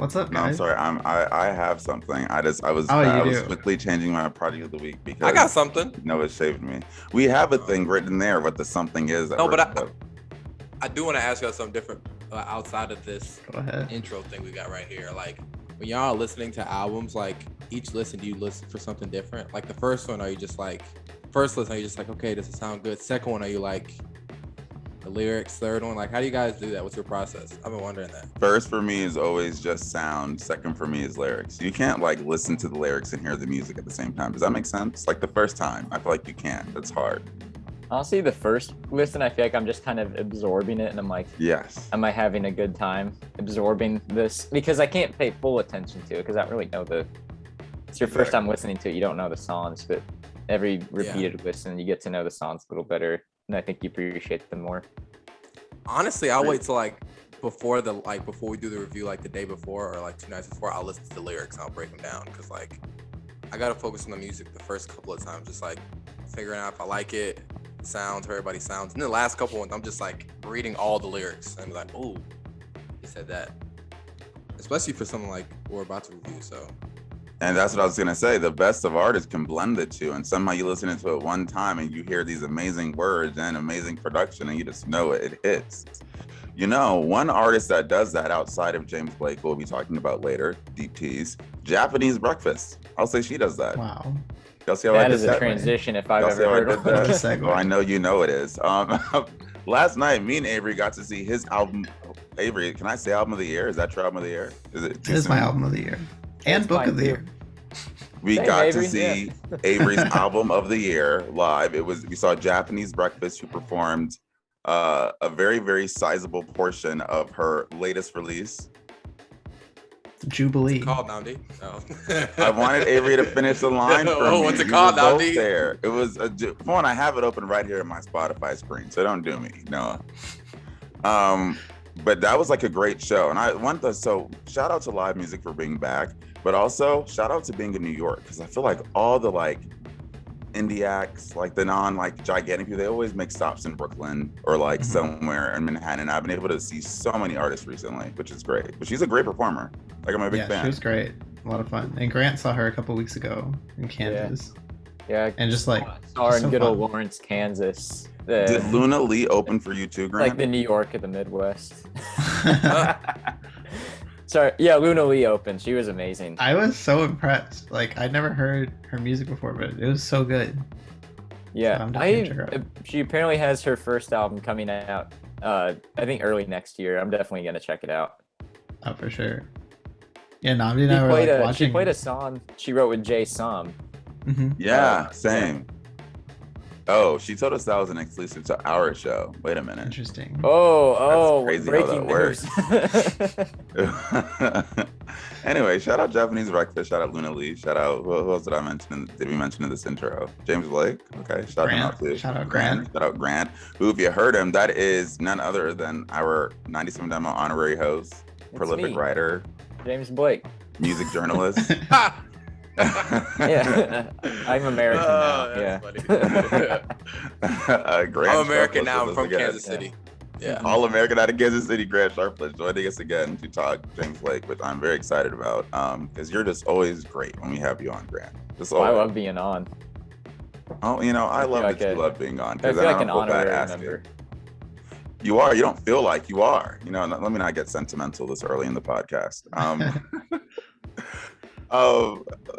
What's up, No, I'm guys? sorry. I have something. Oh, I you was do. quickly changing my project of the week I got because something. Noah shaved me. We have a thing written there. What the something is? That No, we're- but I do want to ask y'all something different outside of this Go ahead. intro thing we got right here. Like when y'all are listening to albums, like each listen, do you listen for something different? Like the first one, are you just like, first listen, are you just like, okay, does it sound good? Second one, are you like the lyrics? Third one, like how do you guys do that? What's your process? I've been wondering that. First for me is always just sound. Second for me is lyrics. You can't like listen to the lyrics and hear the music at the same time. Does that make sense? Like the first time, I feel like you can't. That's hard. Honestly, the first listen, I feel like I'm just kind of absorbing it, and I'm like, Yes. am I having a good time absorbing this? Because I can't pay full attention to it because I don't really know it's your first time listening to it. You don't know the songs, but every repeated listen, you get to know the songs a little better, and I think you appreciate them more. Honestly, I'll wait till like before we do the review, like the day before or like 2 nights before. I'll listen to the lyrics. I'll break them down because like I gotta focus on the music the first couple of times, just like figuring out if I like it, sounds, everybody sounds. And then the last couple ones, I'm just like reading all the lyrics and be like, oh, he said that. Especially for something like we're about to review. So. And that's what I was gonna say. The best of artists can blend the two, and somehow you listen to it one time and you hear these amazing words and amazing production, and you just know it hits. You know, one artist that does that outside of James Blake, who we'll be talking about later, Deep Tease, Japanese Breakfast. I'll say she does that. Wow. Y'all see how I That did is a that? transition if I've Y'all see ever how I heard did of that? What a segue. Well, I know you know it is. Last night, me and Avery got to see his album. Avery, can I say album of the year? Is that your album of the year? Is it? This is my album of the year and It's book mine of the too. year. We Same, got Avery, to see Avery's album of the year live. We saw Japanese Breakfast, who performed a very, very sizable portion of her latest release. Jubilee. What's it called, Nnamdi? Oh. I wanted Avery to finish the line for me. What's it We called, were both Nnamdi? there. It was one. I have it open right here on my Spotify screen, so don't do me, no. But that was like a great show, and I want so shout out to live music for being back, but also shout out to being in New York because I feel like all the like indie acts, like the non like gigantic people, they always make stops in Brooklyn or like somewhere in Manhattan. I've been able to see so many artists recently, which is great. But she's a great performer. Like I'm a big Yeah, fan. she was great. A lot of fun. And Grant saw her a couple weeks ago in Kansas. Yeah, And just like saw her in so good old fun. Lawrence, Kansas. Did Luna Lee open for you too, Grant? Like the New York of the Midwest. Sorry, yeah, Luna Lee opened. She was amazing. I was so impressed. Like I'd never heard her music before, but it was so good. Yeah, I'm definitely gonna check her out. she apparently has her first album coming out. I think early next year. I'm definitely gonna check it out. Oh, for sure. Yeah, Nnamdi and I were like watching. She played a song she wrote with Jay Som. Mhm. Yeah, same. Oh, she told us that was an exclusive to our show. Wait a minute. Interesting. Oh, crazy how breaking that news. Anyway, shout out Japanese Breakfast. Shout out Luna Lee. Shout out who else did I mention? Did we mention in this intro? James Blake. Okay, shout him out too. Shout out Grant. Shout out Grant. Who, if you heard him, that is none other than our 97 Demo honorary host, prolific me. writer, James Blake. music journalist. Yeah, I'm American now. Yeah. Grant I'm American Sharples now. with I'm us from again. Kansas City. Yeah. All American out of Kansas City, Grant Sharples joining us again to talk James Blake, which I'm very excited about. Because you're just always great when we have you on, Grant. Just Well, I always. love being on. Oh, I I love feel that like you love being on. I Because feel like don't an feel bad honorary asking. member. You are. You don't feel like you are. Let me not get sentimental this early in the podcast.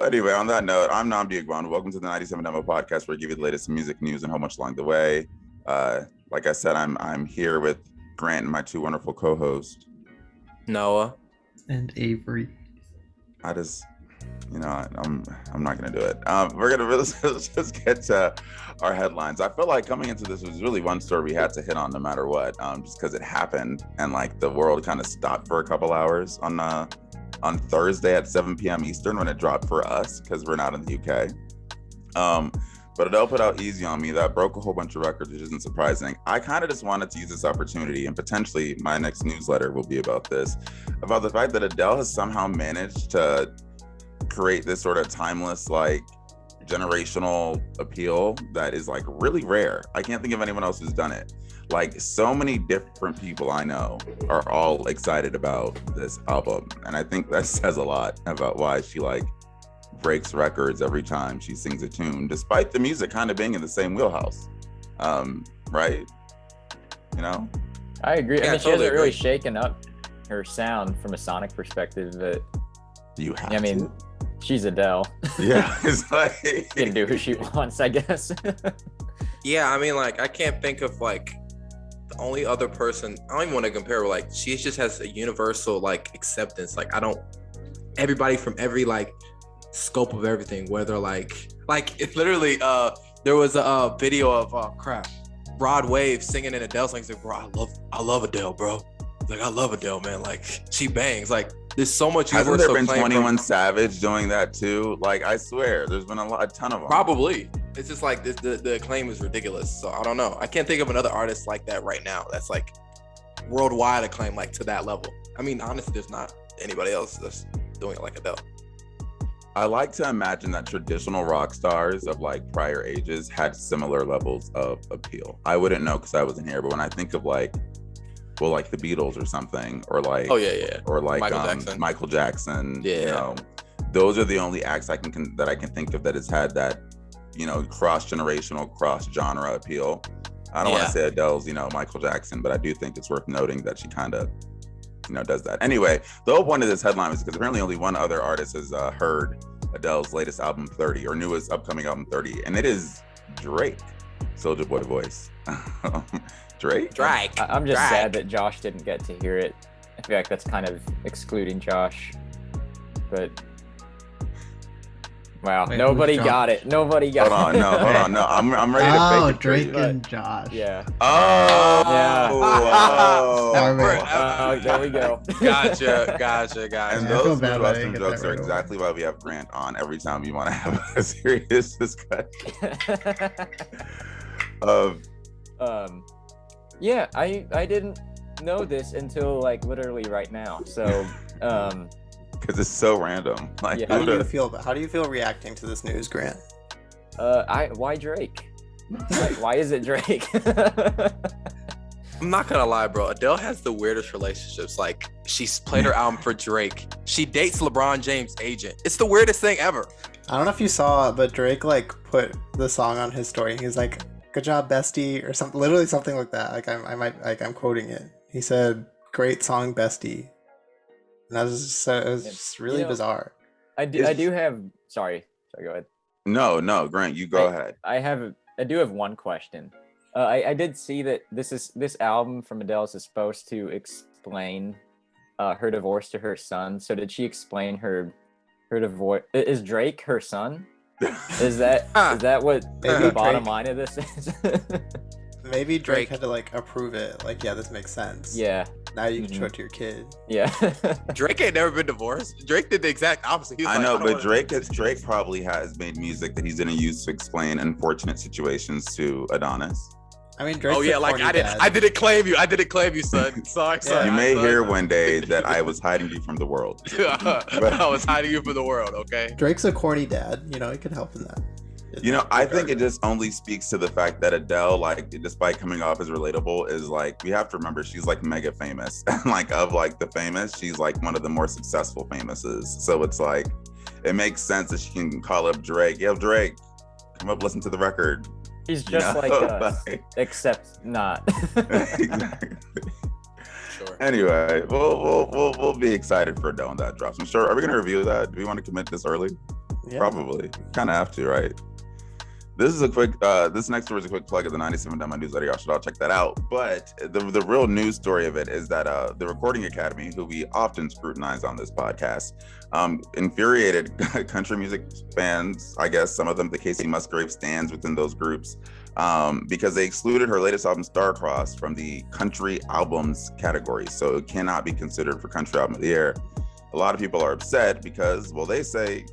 Anyway, on that note, I'm Nnamdi Agwan. Welcome to the 97 Demo podcast, where we give you the latest music news and how much along the way. Like I said, I'm here with Grant and my two wonderful co-hosts. Noah. And Avery. I just, I'm not gonna do it. We're gonna really just get to our headlines. I feel like coming into this was really one story we had to hit on no matter what, just because it happened and like the world kind of stopped for a couple hours on Thursday at 7 p.m. Eastern when it dropped for us because we're not in the UK. But Adele put out Easy on Me that broke a whole bunch of records, which isn't surprising. I kind of just wanted to use this opportunity, and potentially my next newsletter will be about this, about the fact that Adele has somehow managed to create this sort of timeless, like, generational appeal that is like really rare. I can't think of anyone else who's done it. Like so many different people I know are all excited about this album, and I think that says a lot about why she like breaks records every time she sings a tune, despite the music kind of being in the same wheelhouse. Right? You know? I agree. Yeah, I mean, she totally hasn't really agree. shaken up her sound from a sonic perspective, but You have I mean, to. she's Adele. Yeah, it's like She can do who she wants, I guess. Yeah, I mean, like, I can't think of like the only other person. I don't even want to compare. But, like, she just has a universal like acceptance. Like, I don't. Everybody from every like scope of everything, whether like it literally. There was a video of crap. Rod Wave singing in Adele songs. Like, bro, I love Adele, bro. Like, I love Adele, man. Like, she bangs. Like, there's so much. Hasn't there been acclaim 21 Savage doing that too? Like, I swear, there's been a ton of them. Probably. It's just like the acclaim is ridiculous. So I don't know. I can't think of another artist like that right now. That's like worldwide acclaim, like to that level. I mean, honestly, there's not anybody else that's doing it like Adele. I like to imagine that traditional rock stars of like prior ages had similar levels of appeal. I wouldn't know because I wasn't here, but when I think of like, well, like the Beatles or something, or like, Oh yeah. or like Michael Jackson. You Yeah. know, those are the only acts that I can think of that has had that, you know, cross-generational, cross-genre appeal. I don't want Yeah. to say Adele's, you know, Michael Jackson, but I do think it's worth noting that she kind of, you know, does that. Anyway, the whole point of this headline is because apparently only one other artist has heard Adele's latest album 30, or newest upcoming album 30, and it is Drake. Soulja Boy voice. Drake? I'm just sad that Josh didn't get to hear it. I feel like that's kind of excluding Josh. But wow, Wait, nobody who's got Josh? it. Nobody got Hold on, no. I'm ready to Oh, fake it for Drake you. and Josh. Yeah. Oh, Yeah. wow. Sorry. There we go. Gotcha. And I feel those bad that I Midwestern didn't get jokes that are right away. exactly why we have Grant on every time you want to have a serious discussion of. Yeah, I didn't know this until like literally right now. So Because it's so random. Like, Yeah. How do you feel reacting to this news, Grant? why Drake? Why is it Drake? I'm not gonna lie, bro. Adele has the weirdest relationships. Like, she's played her album for Drake. She dates LeBron James' agent. It's the weirdest thing ever. I don't know if you saw, but Drake like put the song on his story. He's like, "Good job, bestie," or something, literally something like that. Like I'm quoting it. He said, "Great song, bestie," and that was just, it was just really bizarre. I do have. Sorry, go ahead. No, Grant, you go ahead. I do have one question. I did see that this album from Adele is supposed to explain her divorce to her son. So did she explain her divorce? Is Drake her son? Is that what Maybe the bottom Drake- line of this is? Maybe Drake Drake. had to like approve it. Like, yeah, this makes sense. Yeah, Now you can Mhm. show it to your kid. yeah. Drake ain't never been divorced. Drake did the exact opposite. He was I like, know, don't but wanna- Drake probably has made music that he's gonna use to explain unfortunate situations to Adonis. I mean, Drake's Oh yeah, a like corny I dad. didn't claim you. I didn't claim you, son. Sorry, Yeah. son. You may son. hear one day that I was hiding you from the world. I was hiding you from the world. Okay. Drake's a corny dad. You know, he could help in that. You know, I think it just only speaks to the fact that Adele, like, despite coming off as relatable, is like, we have to remember she's like mega famous. And like, of like the famous, she's like one of the more successful famouses. So it's like, it makes sense that she can call up Drake. Yo, Drake, come up, listen to the record. He's just know, like us, like- except not. Exactly. Sure. Anyway, we'll be excited for Adele when that drops. I'm sure. Are we gonna review that? Do we want to commit this early? Yeah. Probably. Kind of have to, right? This is a quick. This next story is a quick plug of the 97 Demo newsletter. Y'all should all check that out. But the real news story of it is that the Recording Academy, who we often scrutinize on this podcast, infuriated country music fans. I guess some of them, the Kacey Musgraves stands within those groups, because they excluded her latest album, Starcrossed, from the country albums category. So it cannot be considered for country album of the year. A lot of people are upset because, well, they say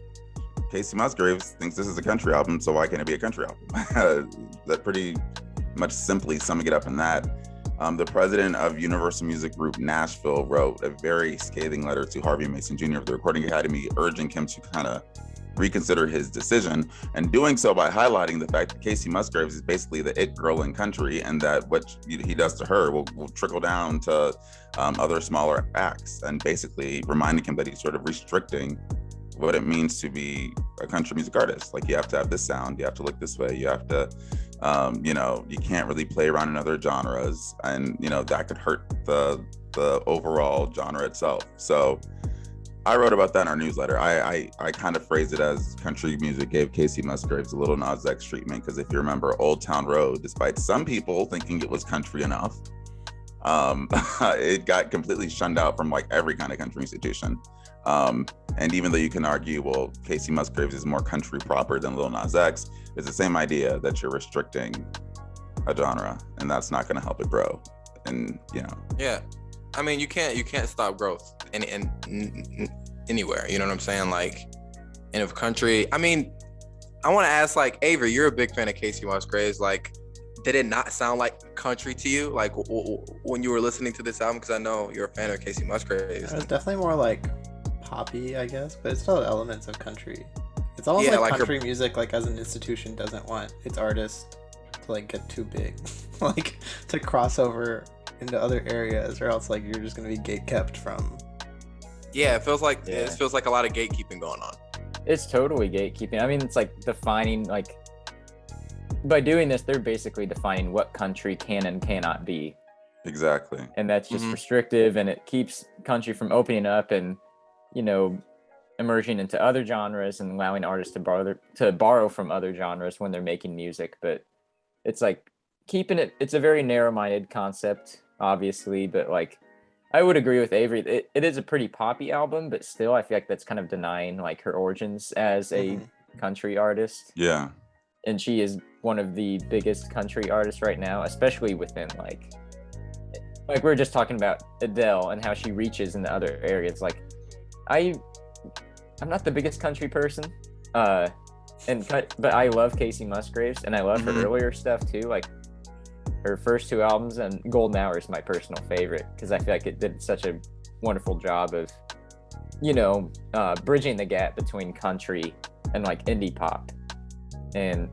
Kacey Musgraves thinks this is a country album, so why can't it be a country album? That pretty much simply summing it up in that. The president of Universal Music Group Nashville wrote a very scathing letter to Harvey Mason Jr. of the Recording Academy, urging him to kind of reconsider his decision, and doing so by highlighting the fact that Kacey Musgraves is basically the it girl in country, and that what he does to her will trickle down to other smaller acts, and basically reminding him that he's sort of restricting what it means to be a country music artist. Like, you have to have this sound, you have to look this way, you have to, you can't really play around in other genres, and that could hurt the overall genre itself. So I wrote about that in our newsletter. I kind of phrased it as country music gave Kacey Musgraves a little Nas X treatment, because if you remember Old Town Road, despite some people thinking it was country enough, it got completely shunned out from like every kind of country institution. And even though you can argue, well, Kacey Musgraves is more country proper than Lil Nas X, it's the same idea that you're restricting a genre, and that's not going to help it grow. And Yeah, I mean, you can't stop growth in anywhere. You know what I'm saying? Like, in a country. I mean, I want to ask, like, Avery, you're a big fan of Kacey Musgraves. Like, did it not sound like country to you, like when you were listening to this album? Because I know you're a fan of Kacey Musgraves. It was definitely more like poppy, I guess, but it's still elements of country. It's almost like country music, like as an institution, doesn't want its artists to like get too big, like to cross over into other areas, or else like you're just gonna be gatekept from. Yeah, it feels like it feels like a lot of gatekeeping going on. It's totally gatekeeping. I mean, it's like defining, like, by doing this, they're basically defining what country can and cannot be. Exactly. And that's just restrictive, and it keeps country from opening up and emerging into other genres and allowing artists to borrow from other genres when they're making music. But it's like keeping it's a very narrow-minded concept, obviously, but like I would agree with Avery. It is a pretty poppy album, but still I feel like that's kind of denying like her origins as a country artist. Yeah. And she is one of the biggest country artists right now, especially within like we were just talking about Adele and how she reaches into other areas. Like I'm not the biggest country person, but I love Kacey Musgraves, and I love her earlier stuff too, like her first two albums, and Golden Hour is my personal favorite because I feel like it did such a wonderful job of, bridging the gap between country and like indie pop. And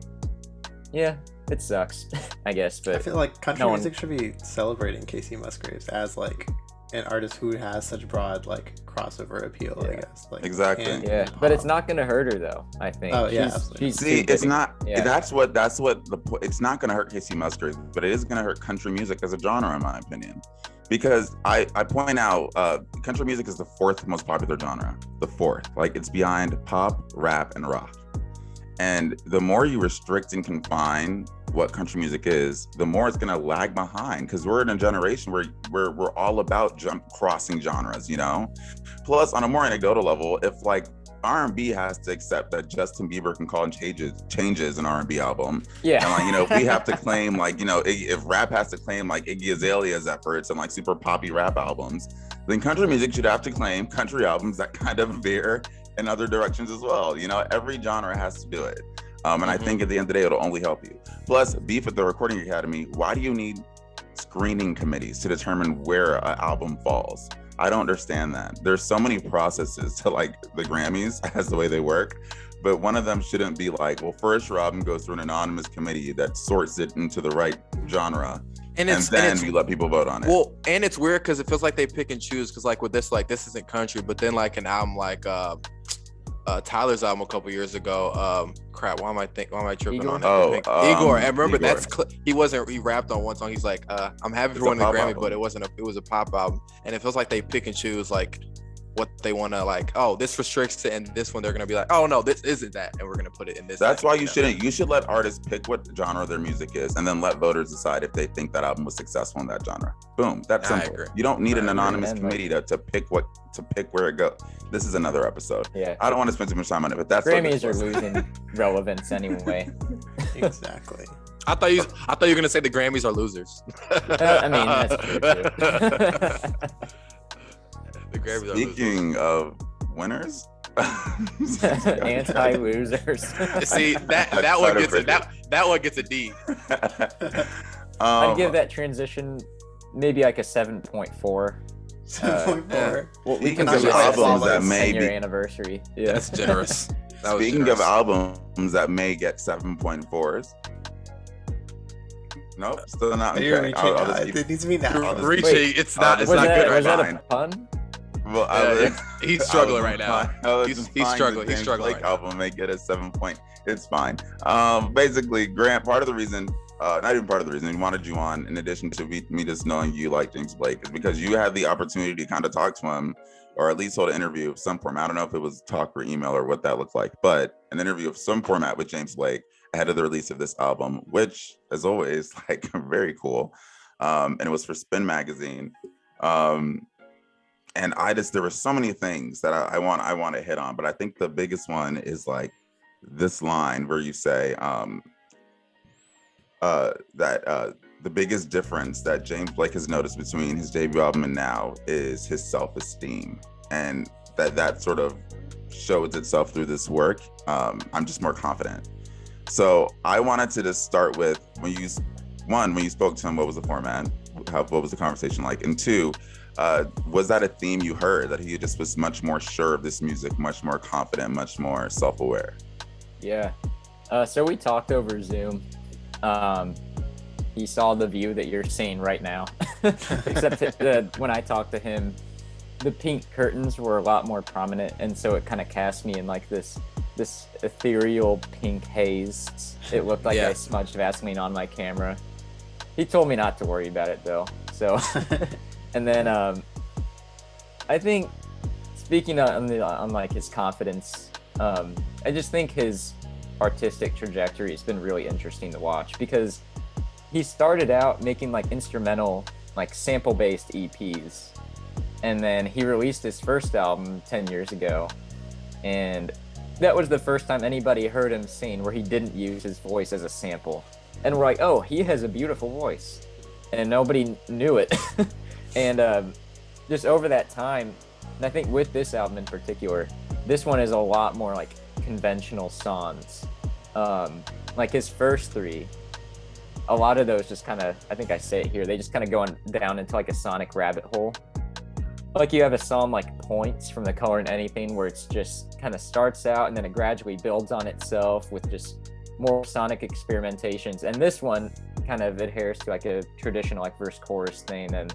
yeah, it sucks, I guess, but I feel like country music should be celebrating Kacey Musgraves as like an artist who has such broad like crossover appeal. I guess like exactly. But it's not gonna hurt her though, I think. Oh yeah, see, it's not. That's what it's not gonna hurt Kacey Musgraves, but it is gonna hurt country music as a genre, in my opinion, because I point out country music is the fourth most popular genre. The fourth, like it's behind pop, rap, and rock. And the more you restrict and confine what country music is, the more it's gonna lag behind, because we're in a generation where we're all about crossing genres, Plus, on a more anecdotal level, if like R&B has to accept that Justin Bieber can call changes an R&B album, and like if we have to claim like if rap has to claim like Iggy Azalea's efforts and like super poppy rap albums, then country music should have to claim country albums that kind of veer in other directions as well. Every genre has to do it. And I think at the end of the day, it'll only help you. Plus, beef at the Recording Academy, why do you need screening committees to determine where an album falls? I don't understand that. There's so many processes to like the Grammys as the way they work, but one of them shouldn't be like, well, first your album goes through an anonymous committee that sorts it into the right genre. And then we let people vote on it. Well, and it's weird because it feels like they pick and choose, because like with this, like this isn't country, but then like an album like Tyler's album a couple years ago, why am I tripping Igor? on it? Igor. And remember, Igor. he rapped on one song. He's like, I'm happy for winning the Grammy, album. But it was a pop album. And it feels like they pick and choose like what they want to like. Oh, this restricts it, and this one they're gonna be like, oh no, this isn't that, and we're gonna put it in this. That's why you should let artists pick what genre their music is, and then let voters decide if they think that album was successful in that genre. Boom, that's simple. You don't need an anonymous committee to pick where it goes. This is another episode. Yeah, I don't want to spend too much time on it, but that's Grammys are losing relevance anyway. Exactly. I thought you were gonna say the Grammys are losers. I mean, that's true too. The Grammys Speaking of winners, anti-losers. See that one gets a D. I'd give that transition maybe like a 7.4. 7.4. Well, we can albums that may 10-year be anniversary. Yeah, that's generous. That was Speaking of generous. albums that may get 7.4s. Nope, still not. You're Okay. reaching. I'll just keep, It needs to be now. I'll just Reaching, Wait, it's not was Was good that right now. a pun? well, He's struggling right now. He's struggling. He's struggling Like right now. album may get a 7 point. It's fine. Basically, Grant, part of the reason, not even part of the reason we wanted you on, in addition to me just knowing you like James Blake, is because you had the opportunity to kind of talk to him, or at least hold an interview of some format. I don't know if it was talk or email or what that looked like, but an interview of some format with James Blake ahead of the release of this album, which, as always, like very cool. And it was for Spin Magazine. And there were so many things that I want to hit on, but I think the biggest one is like this line where you say that the biggest difference that James Blake has noticed between his debut album and now is his self-esteem, and that sort of shows itself through this work. I'm just more confident. So I wanted to just start with when you spoke to him, what was the format? What was the conversation like? And two, was that a theme you heard, that he just was much more sure of this music, much more confident, much more self-aware? Yeah. So we talked over Zoom. He saw the view that you're seeing right now, except when I talked to him, the pink curtains were a lot more prominent, and so it kind of cast me in like this ethereal pink haze. It looked like I smudged Vaseline on my camera. He told me not to worry about it though. So, and then I think, speaking on like his confidence, I just think his artistic trajectory has been really interesting to watch, because he started out making like instrumental, like sample-based EPs, and then he released his first album 10 years ago, and that was the first time anybody heard him sing where he didn't use his voice as a sample. And we're like, oh, he has a beautiful voice, and nobody knew it. And just over that time, and I think with this album in particular, this one is a lot more like conventional songs. Like his first three, a lot of those just kind of, I think I say it here, they just kind of go down into like a sonic rabbit hole. Like you have a song like Points from The Color in Anything, where it's just kind of starts out and then it gradually builds on itself with just more sonic experimentations. And this one kind of adheres to like a traditional like verse chorus thing, and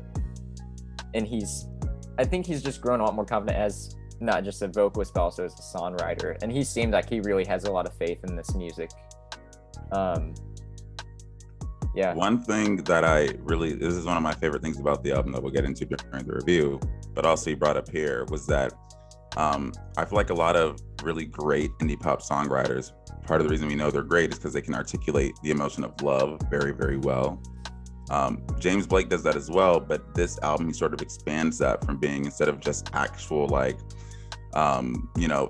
I think he's just grown a lot more confident as not just a vocalist but also as a songwriter, and he seemed like he really has a lot of faith in this music. Yeah. One thing that this is one of my favorite things about the album that we'll get into during the review, but also you brought up here, was that I feel like a lot of really great indie pop songwriters, part of the reason we know they're great is because they can articulate the emotion of love very, very well. James Blake does that as well, but this album, he sort of expands that from being, instead of just actual like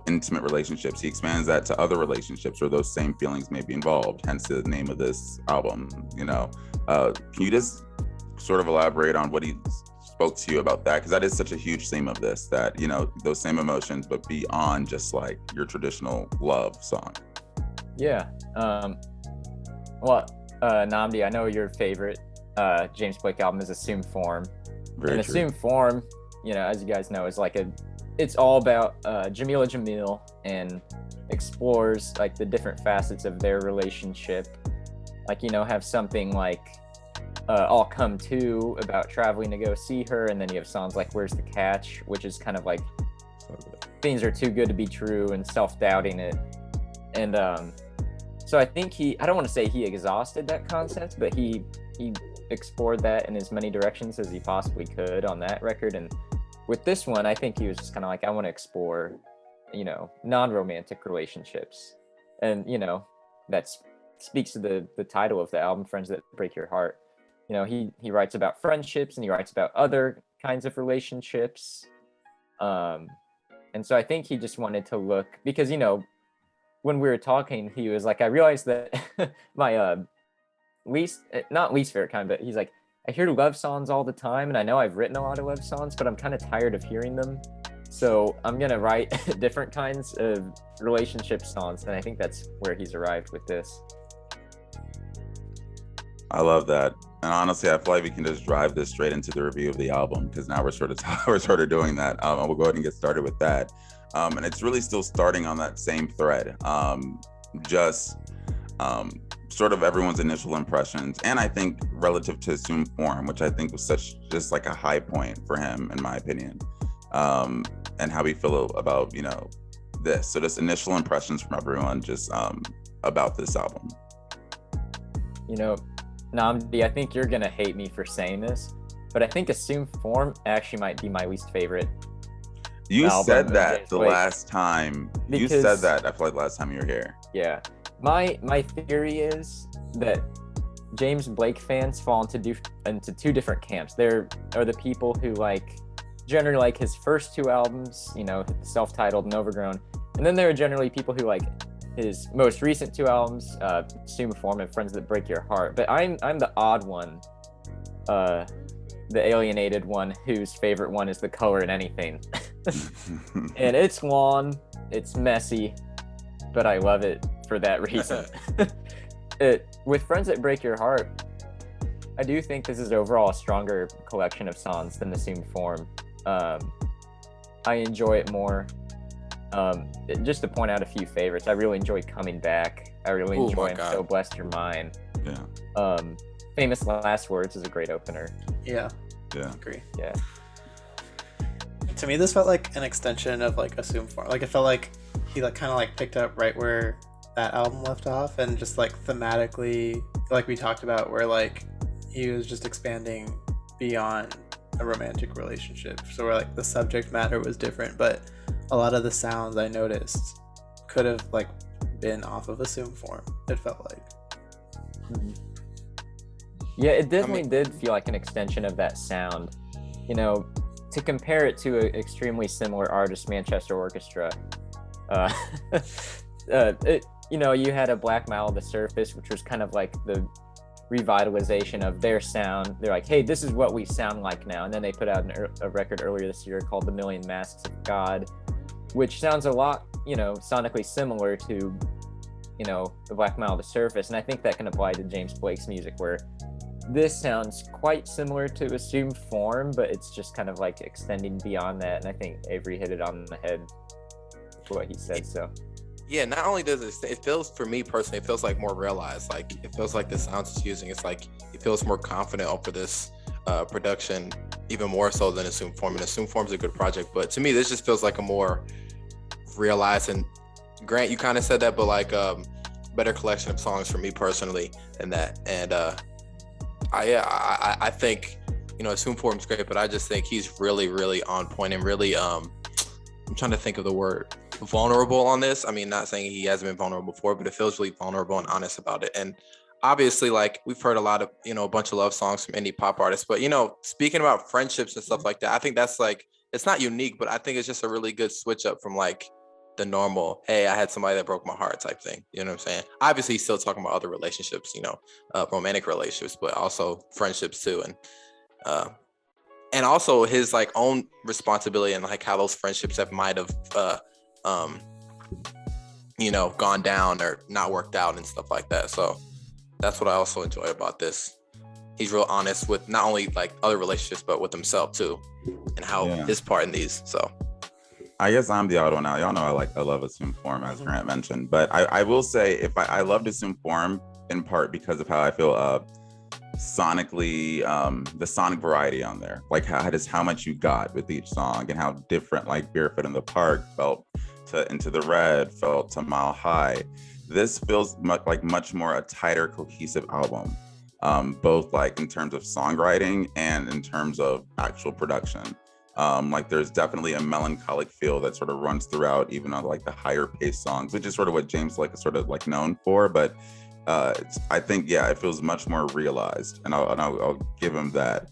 intimate relationships, he expands that to other relationships where those same feelings may be involved, hence the name of this album. Can you just sort of elaborate on what he spoke to you about that, because that is such a huge theme of this, that those same emotions but beyond just like your traditional love song? Yeah. Nnamdi, I know your favorite James Blake album is Assume Form. Very true. Assume Form, as you guys know, is like it's all about Jamila Jamil, and explores like the different facets of their relationship. Like, have something like I'll Come To, about traveling to go see her, and then you have songs like Where's the Catch, which is kind of like things are too good to be true and self-doubting it. And so I think I don't want to say he exhausted that concept, but he explored that in as many directions as he possibly could on that record. And with this one, I think he was just kind of like, I want to explore, non-romantic relationships. And, that speaks to the title of the album, Friends That Break Your Heart. He writes about friendships, and he writes about other kinds of relationships. And so I think he just wanted to look, because, when we were talking, he was like, I realized that my not least favorite kind, but he's like, I hear love songs all the time, and I know I've written a lot of love songs, but I'm kind of tired of hearing them. So I'm going to write different kinds of relationship songs. And I think that's where he's arrived with this. I love that. And honestly, I feel like we can just drive this straight into the review of the album, because now we're sort of doing that. We'll go ahead and get started with that. And it's really still starting on that same thread. Just sort of everyone's initial impressions, and I think relative to Assumed Form, which I think was just like a high point for him, in my opinion, and how we feel about, you know, this. So just initial impressions from everyone just about this album. You know, Nnamdi, I think you're gonna hate me for saying this, but I think Assumed Form actually might be my least favorite. You said that the last time. You said that, I feel like, last time you were here. Yeah. My theory is that James Blake fans fall into two different camps. There are the people who like generally like his first two albums, you know, Self-Titled and Overgrown, and then there are generally people who like his most recent two albums, Assumed Form and Friends That Break Your Heart. But I'm the odd one, the alienated one, whose favorite one is The Color in Anything. And it's long, it's messy, but I love it for that reason. With Friends That Break Your Heart, I do think this is overall a stronger collection of songs than Assumed Form. I enjoy it more. Just to point out a few favorites, I really enjoy Coming Back. I really enjoy I'm So Blessed You're Mine. Yeah. Famous Last Words is a great opener. Yeah. Yeah. Agree. Yeah. To me, this felt like an extension of like Assumed Form. Like it felt like he like kind of like picked up right where that album left off, and just like thematically, like we talked about, where like he was just expanding beyond a romantic relationship. So where like the subject matter was different, but a lot of the sounds I noticed could have like been off of Assumed Form. It felt like. Yeah, it definitely did feel like an extension of that sound. You know, to compare it to an extremely similar artist, Manchester Orchestra, you know, you had a Black Mile of the Surface, which was kind of like the revitalization of their sound. They're like, hey, this is what we sound like now. And then they put out a record earlier this year called The Million Masks of God, which sounds a lot, you know, sonically similar to, you know, the Black Mile of the Surface. And I think that can apply to James Blake's music, where this sounds quite similar to Assumed Form, but it's just kind of like extending beyond that. And I think Avery hit it on the head for what he said. So yeah, not only does it feels, for me personally, it feels like more realized. Like it feels like the sounds it's using, it's like it feels more confident over this production, even more so than Assumed Form. And Assumed Form is a good project, but to me this just feels like a more realized, and Grant, you kind of said that, but like better collection of songs for me personally than that. And I think, you know, Assumed Form is great, but I just think he's really, really on point and really I'm trying to think of the word, vulnerable on this. I mean, not saying he hasn't been vulnerable before, but it feels really vulnerable and honest about it. And obviously, like, we've heard a lot of, you know, a bunch of love songs from indie pop artists, but, you know, speaking about friendships and stuff like that, I think that's like, it's not unique, but I think it's just a really good switch up from like the normal, hey, I had somebody that broke my heart type thing. You know what I'm saying? Obviously, he's still talking about other relationships, you know, romantic relationships, but also friendships too. And also his like own responsibility and like how those friendships have might have, you know, gone down or not worked out and stuff like that. So that's what I also enjoy about this. He's real honest with not only like other relationships, but with himself too, and how his part in these. So I guess I'm the odd one out. Y'all know I love Assumed Form, as Grant mentioned. But I will say, I loved Assumed Form in part because of how I feel sonically, the sonic variety on there, like how much you got with each song, and how different like Barefoot in the Park felt to Into the Red, felt to Mile High. This feels much more a tighter, cohesive album, both like in terms of songwriting and in terms of actual production. Like there's definitely a melancholic feel that sort of runs throughout, even on like the higher paced songs, which is sort of what James Blake is sort of like known for. But I think, it feels much more realized, and I'll give him that.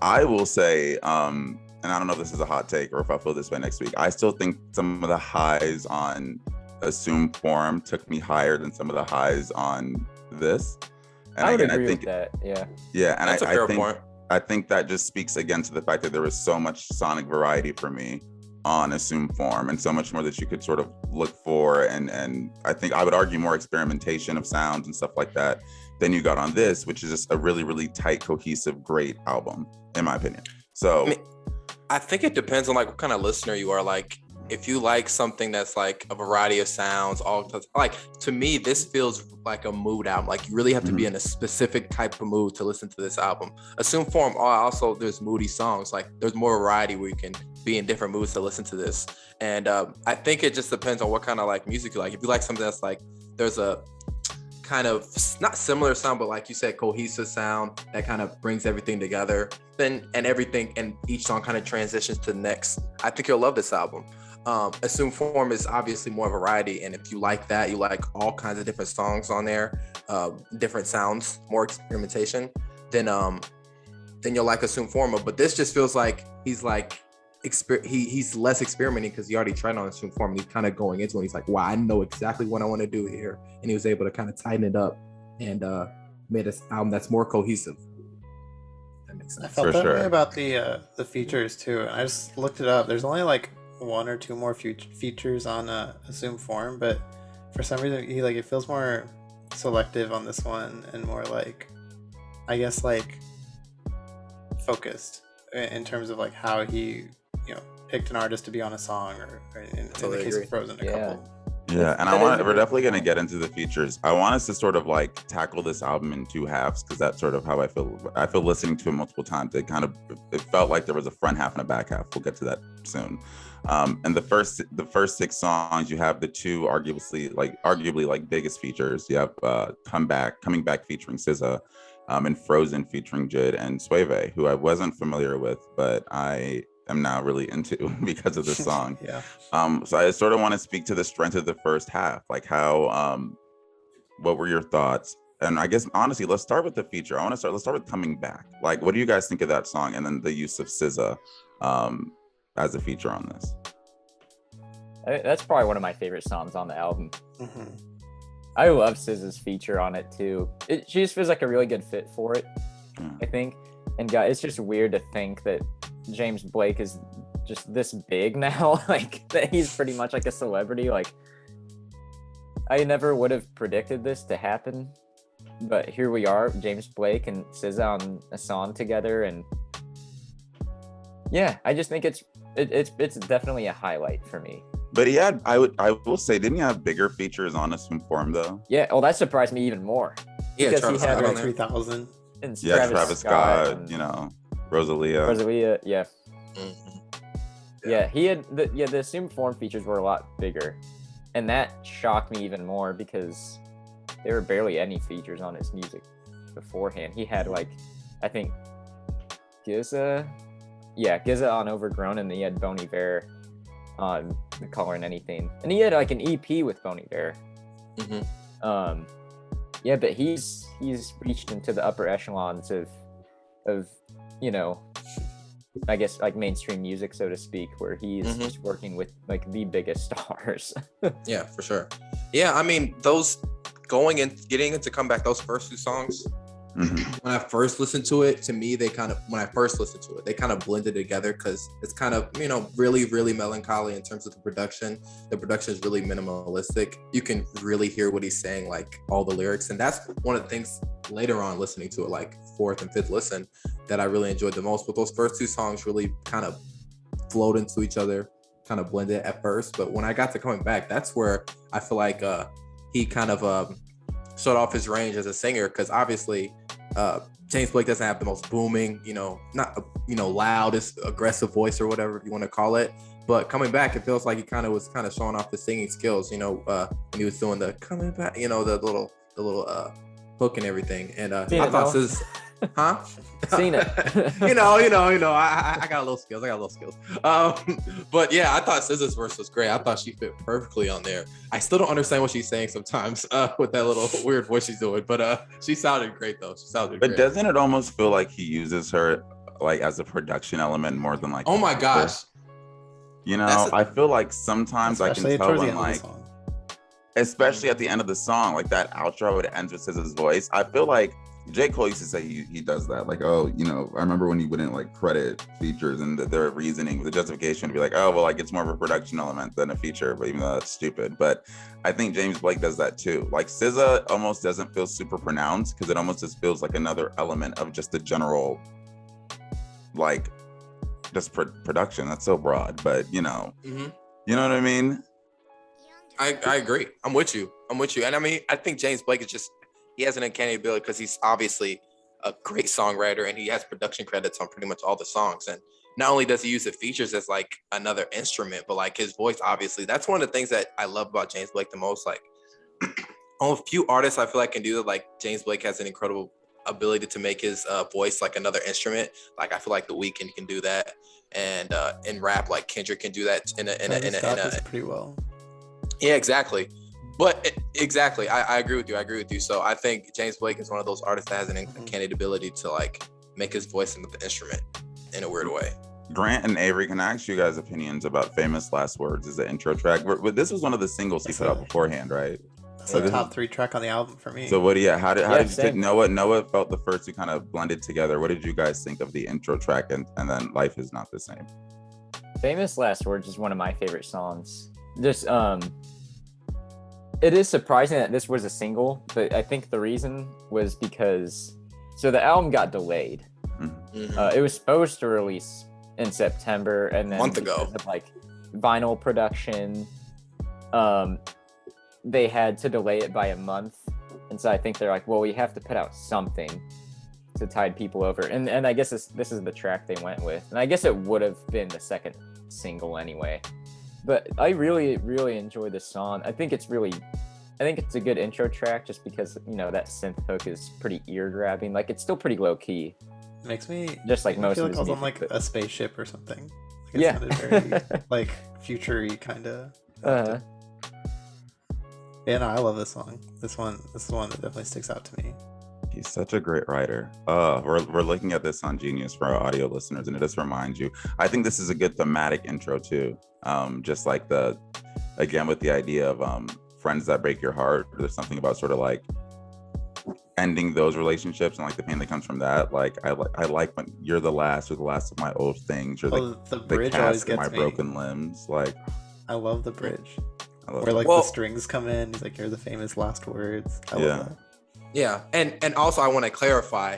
I will say, and I don't know if this is a hot take or if I feel this way next week, I still think some of the highs on Assumed Form took me higher than some of the highs on this. And I would agree with that. Yeah, and that's a fair point. I think that just speaks again to the fact that there was so much sonic variety for me on Assumed Form, and so much more that you could sort of look for, and I think I would argue more experimentation of sounds and stuff like that than you got on this, which is just a really, really tight, cohesive, great album, in my opinion. So I think it depends on like what kind of listener you are. Like if you like something that's like a variety of sounds, all like, to me, this feels like a mood album. Like you really have to be in a specific type of mood to listen to this album. Assume Form, also there's moody songs. Like there's more variety where you can be in different moods to listen to this. And I think it just depends on what kind of like music you like. If you like something that's like, there's a kind of not similar sound, but like you said, cohesive sound that kind of brings everything together, then and each song kind of transitions to the next, I think you'll love this album. Assume Form is obviously more variety, and if you like that, you like all kinds of different songs on there, different sounds, more experimentation, then you'll like Assume Form. But this just feels like he's like he's less experimenting because he already tried on Assume Form. He's kind of going into it. He's like, wow, I know exactly what I want to do here, and he was able to kind of tighten it up and made this album that's more cohesive. That makes sense. I felt that way about the features too. And I just looked it up. There's only like one or two more features on Assume Form, but for some reason he like it feels more selective on this one and more like, I guess, like focused in terms of like how he, you know, picked an artist to be on a song, or in the case of Frozen, a couple. Yeah, and we're definitely going to get into the features. I want us to sort of like tackle this album in two halves, because that's sort of how I feel. I feel listening to it multiple times. It felt like there was a front half and a back half. We'll get to that soon. And the first 6 songs, you have the two arguably like biggest features. You have Coming Back featuring SZA, and Frozen featuring Jid and Suave, who I wasn't familiar with, but I am now really into because of this song. Yeah. So I sort of want to speak to the strength of the first half, like how, what were your thoughts? And I guess honestly, let's start with the feature. Let's start with Coming Back. Like, what do you guys think of that song? And then the use of SZA as a feature on this. That's probably one of my favorite songs on the album. Mm-hmm. I love SZA's feature on it too. She just feels like a really good fit for it, I think. And God, it's just weird to think that James Blake is just this big now, like that he's pretty much like a celebrity. Like, I never would have predicted this to happen, but here we are, James Blake and SZA on a song together, and yeah, I just think it's definitely a highlight for me. But he had, I will say, didn't he have bigger features on Assume Form though? Yeah, well, that surprised me even more. Yeah, because Travis he had Scott 3000. and Yeah, Travis Scott, and you know, Rosalia, yeah. Mm-hmm. Yeah, he had the Assume Form features were a lot bigger, and that shocked me even more because there were barely any features on his music beforehand. He had like, I think, GZA on Overgrown, and then he had Bon Iver on The Color and Anything, and he had like an EP with Bon Iver. Mm-hmm. Yeah, but he's reached into the upper echelons of you know, I guess like mainstream music, so to speak, where he's just working with like the biggest stars. Yeah, for sure. Yeah, I mean, getting into Comeback, those first 2 songs, when I first listened to it, to me, they kind of blended together, because it's kind of, you know, really, really melancholy in terms of the production. The production is really minimalistic. You can really hear what he's saying, like all the lyrics. And that's one of the things later on listening to it, like 4th and 5th listen, that I really enjoyed the most. But those first 2 songs really kind of flowed into each other, kind of blended at first. But when I got to Coming Back, that's where I feel like he kind of showed off his range as a singer, because obviously James Blake doesn't have the most booming, loudest, aggressive voice, or whatever you want to call it. But Coming Back, it feels like he was showing off the singing skills, when he was doing the Coming Back, the little hook and everything. And I thought this, huh? Seen it. I got a little skills. But yeah, I thought SZA's verse was great. I thought she fit perfectly on there. I still don't understand what she's saying sometimes with that little weird voice she's doing, but she sounded great though. But doesn't it almost feel like he uses her like as a production element more than like? Oh my gosh. I feel like sometimes I can tell when like, especially at the end of the song, like that outro, it ends with SZA's voice. I feel like J. Cole used to say he does that. Like, I remember when he wouldn't like credit features, and their reasoning, the justification would be like, oh, well, like it's more of a production element than a feature, but even though that's stupid. But I think James Blake does that too. Like SZA almost doesn't feel super pronounced, because it almost just feels like another element of just the general, like, just production. That's so broad, but You know what I mean? I agree. I'm with you. And I mean, I think James Blake he has an uncanny ability because he's obviously a great songwriter and he has production credits on pretty much all the songs. And not only does he use the features as like another instrument, but like his voice, obviously, that's one of the things that I love about James Blake the most. Like on a few artists I feel like can do that. Like James Blake has an incredible ability to make his voice like another instrument. Like I feel like The Weeknd can do that. And in rap, like Kendrick can do that in a pretty well. Yeah, exactly. But exactly, I agree with you. So I think James Blake is one of those artists that has an uncanny ability to like make his voice into the instrument in a weird way. Grant and Avery, can I ask you guys' opinions about Famous Last Words as the intro track? This was one of the singles he put out beforehand, right? That's the top 3 track on the album for me. So what do you? How did you think Noah felt the first two kind of blended together? What did you guys think of the intro track and then Life Is Not the Same? Famous Last Words is one of my favorite songs. Just it is surprising that this was a single, but I think the reason was because the album got delayed. It was supposed to release in September, and then month ago, of like vinyl production, they had to delay it by a month, and so I think they're like, well, we have to put out something to tide people over, and I guess this is the track they went with, and I guess it would have been the second single anyway. But I really, really enjoy this song. I think it's a good intro track just because, that synth hook is pretty ear-grabbing. Like, it's still pretty low-key. It makes me just like most of his music. I was on like a spaceship or something. Like, it sounded very like future-y kind of. Yeah, no, I love this song. This is one that definitely sticks out to me. He's such a great writer. We're looking at this on Genius for our audio listeners, and it just reminds you. I think this is a good thematic intro too. Just like again with the idea of friends that break your heart. There's something about sort of like ending those relationships and like the pain that comes from that. Like I like when you're the last of my old things. You're the bridge always gets my me. Broken limbs. Like I love the bridge. Where the strings come in. He's like, "You're the famous last words." I love that. Yeah, and also I want to clarify.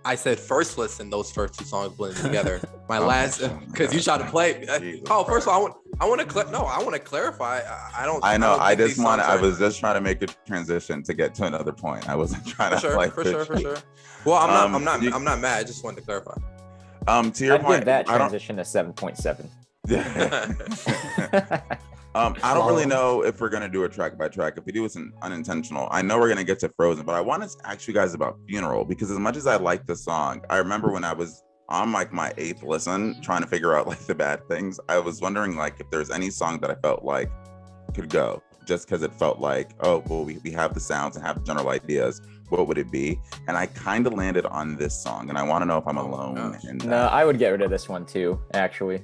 I said first listen; those first two songs blended together. My last, because you tried to play. First of all, I want to clarify. I know. I was just trying to make a transition to get to another point. I wasn't trying to for sure. Well, I'm not mad. I just wanted to clarify. To your point, give that transition a 7.7. I don't really know if we're gonna do a track by track. If we do, it's unintentional. I know we're gonna get to Frozen, but I wanted to ask you guys about Funeral because as much as I like the song, I remember when I was on like my 8th listen trying to figure out like the bad things. I was wondering like if there's any song that I felt like could go just because it felt like, oh well, we have the sounds and have the general ideas. What would it be? And I kind of landed on this song, and I want to know if I'm alone. No, I would get rid of this one too. Actually,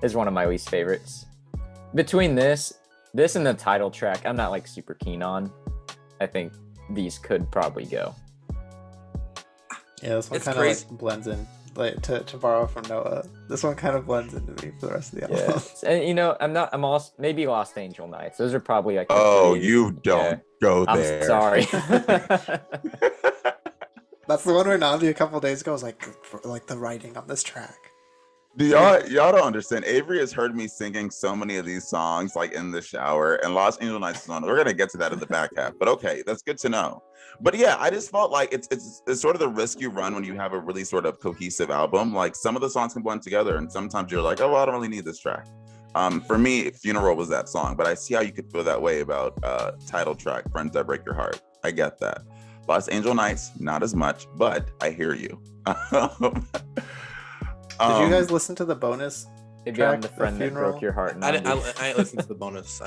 it's one of my least favorites. Between this and the title track, I'm not like super keen on. I think these could probably go. Yeah, this one kind of like blends in. Like to borrow from Noah, this one kind of blends into me for the rest of the album. Yeah. And I'm also maybe Lost Angel Nights. Those are probably like. Oh, you don't go there. I'm sorry. That's the one where Nnamdi a couple days ago was like the writing on this track. Y'all don't understand. Avery has heard me singing so many of these songs like in the shower, and Lost Angel Nights is on. We're gonna get to that in the back half, but okay, that's good to know. But yeah, I just felt like it's sort of the risk you run when you have a really sort of cohesive album. Like some of the songs can blend together, and sometimes you're like, oh, well, I don't really need this track. For me, Funeral was that song, but I see how you could feel that way about title track, Friends That Break Your Heart. I get that. Lost Angel Nights, not as much, but I hear you. Did you guys listen to the bonus? Maybe I'm the friend that broke your heart. I didn't listen to the bonus.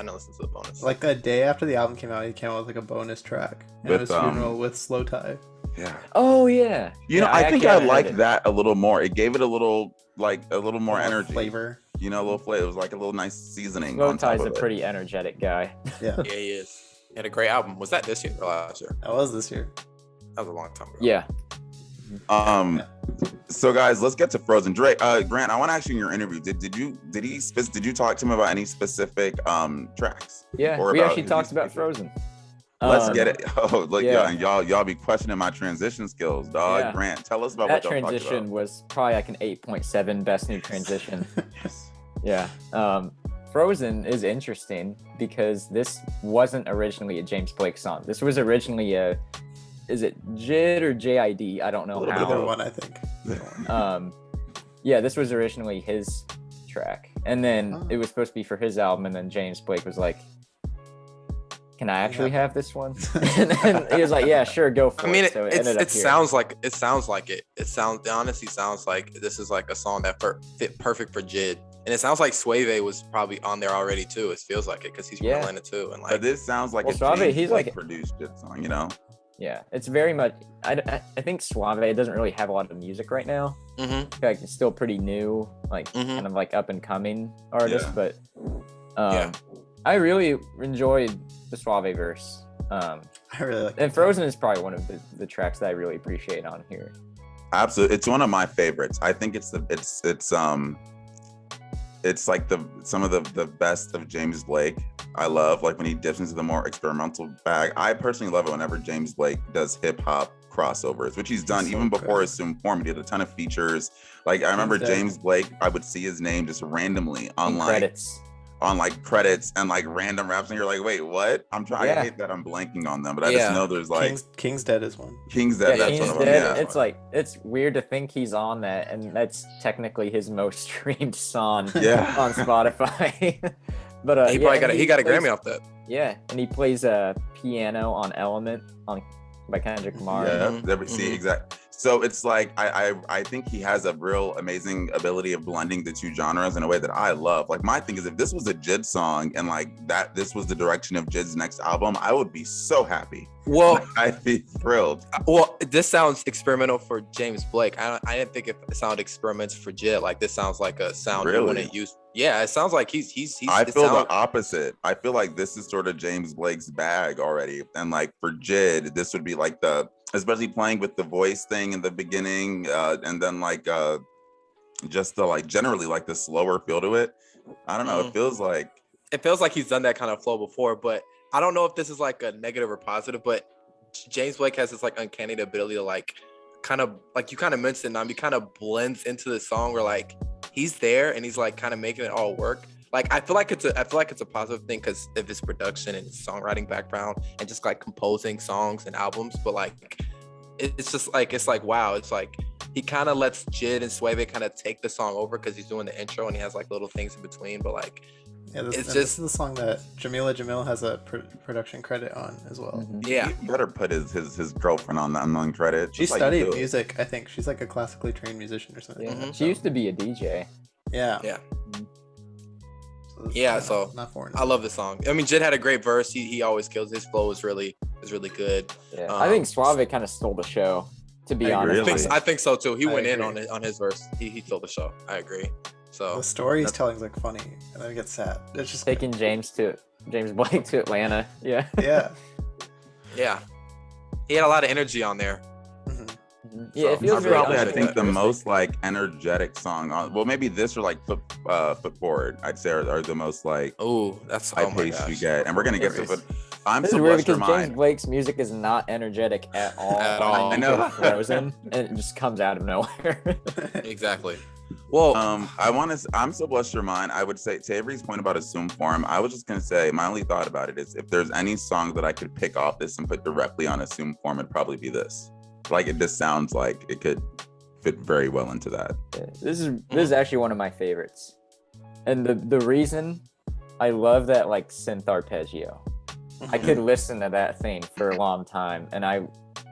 Like a day after the album came out, he came out with like a bonus track. And it was Funeral with Slow Tie. Yeah. Oh yeah. I think I liked that a little more. It gave it a little more energy, flavor. A little flavor. It was like a little nice seasoning. Slow Tie's a pretty energetic guy. Yeah. Yeah, he is. He had a great album. Was that this year or last year? That was this year. That was a long time ago. Yeah. So guys, let's get to Frozen. Drake, Grant, I want to ask you in your interview, did you talk to him about any specific tracks? Yeah, we actually talked about Frozen. Let's get it. Oh, look, y'all be questioning my transition skills, dog. Yeah. Grant, tell us about that what y'all talked about. transition was probably like an 8.7 best new transition. Yes. Yeah. Frozen is interesting because this wasn't originally a James Blake song. This was originally is it JID or JID? I don't know Either how. one, I think. Yeah, this was originally his track, and then it was supposed to be for his album, and then James Blake was like, "Can I actually have this one?" And then he was like, "Yeah, sure, go for it." I mean, it. So it sounds like it. It honestly sounds like this is like a song that fit perfect for JID. And it sounds like Suave was probably on there already too. It feels like it because he's from Atlanta too. And like, but this sounds like Suave, he's like produced JID song, you know? Yeah, it's very much. I think Suave doesn't really have a lot of music right now. Mm-hmm. Like it's still pretty new, like kind of like up and coming artist. But I really enjoyed the Suave verse. I really like and Frozen is probably one of the tracks that I really appreciate on here. Absolutely, it's one of my favorites. I think it's like some of the best of James Blake. I love like when he dips into the more experimental bag. I personally love it whenever James Blake does hip hop crossovers, which he's done even before Assumed Form. He did a ton of features. Like I remember James Blake, I would see his name just randomly on credits and like random raps, and you're like, wait, what? I hate that I'm blanking on them, but I just know there's like King's Dead is one. King's Dead, that's one of them. Yeah. It's like it's weird to think he's on that, and that's technically his most streamed song on Spotify. But he probably got a Grammy off that. Yeah, and he plays piano on Element by Kendrick Lamar. Yeah, see, exactly. So it's like I think he has a real amazing ability of blending the two genres in a way that I love. Like my thing is, if this was a JID song and like this was the direction of JID's next album, I would be so happy. Well, I'd be thrilled. Well, this sounds experimental for James Blake. I didn't think it sounded experimental for JID. Like this sounds like a sound he wouldn't use. Yeah, it sounds like he's. I feel the opposite. I feel like this is sort of James Blake's bag already, and like for JID, this would be like especially playing with the voice thing in the beginning, and then like just the like generally like the slower feel to it. I don't know. It feels like he's done that kind of flow before, but I don't know if this is like a negative or positive. But James Blake has this like uncanny ability to like kind of like you kind of mentioned, Nnamdi kind of blends into the song where like he's there and he's like kind of making it all work. Like I feel like it's a positive thing because of his production and his songwriting background and just like composing songs and albums. But like it's just like wow, it's like he kind of lets JID and Suave kind of take the song over because he's doing the intro and he has like little things in between. But like this is the song that Jamila Jamil has a production credit on as well. Yeah, he better put his girlfriend on that on credit. She studied music, I think. She's like a classically trained musician or something. Yeah. She used to be a DJ. Yeah. So not foreign. I love the song. I mean, JID had a great verse. He always kills. His flow is really good. Yeah. I think Suave kind of stole the show. To be honest, I think so too. He went in on his verse. He stole the show. I agree. So the story he's telling is like funny, and then it gets sad. It's just taking James Blake to Atlanta. Yeah. Yeah. He had a lot of energy on there. Yeah, it feels probably I think the most like energetic song on. Well, maybe this or like Foot Forward. I'd say are the most like that's high pace we get, and we're gonna get to Foot. I'm this so is weird blessed because for mine. James Blake's music is not energetic at all. I know. Frozen, and it just comes out of nowhere. Exactly. Well, I'm so blessed for mine. I would say to Avery's point about Assumed Form, I was just gonna say my only thought about it is if there's any song that I could pick off this and put directly on Assumed Form, it'd probably be this. Like it just sounds like it could fit very well into that. This is actually one of my favorites, and the reason I love that like synth arpeggio. I could listen to that thing for a long time, and I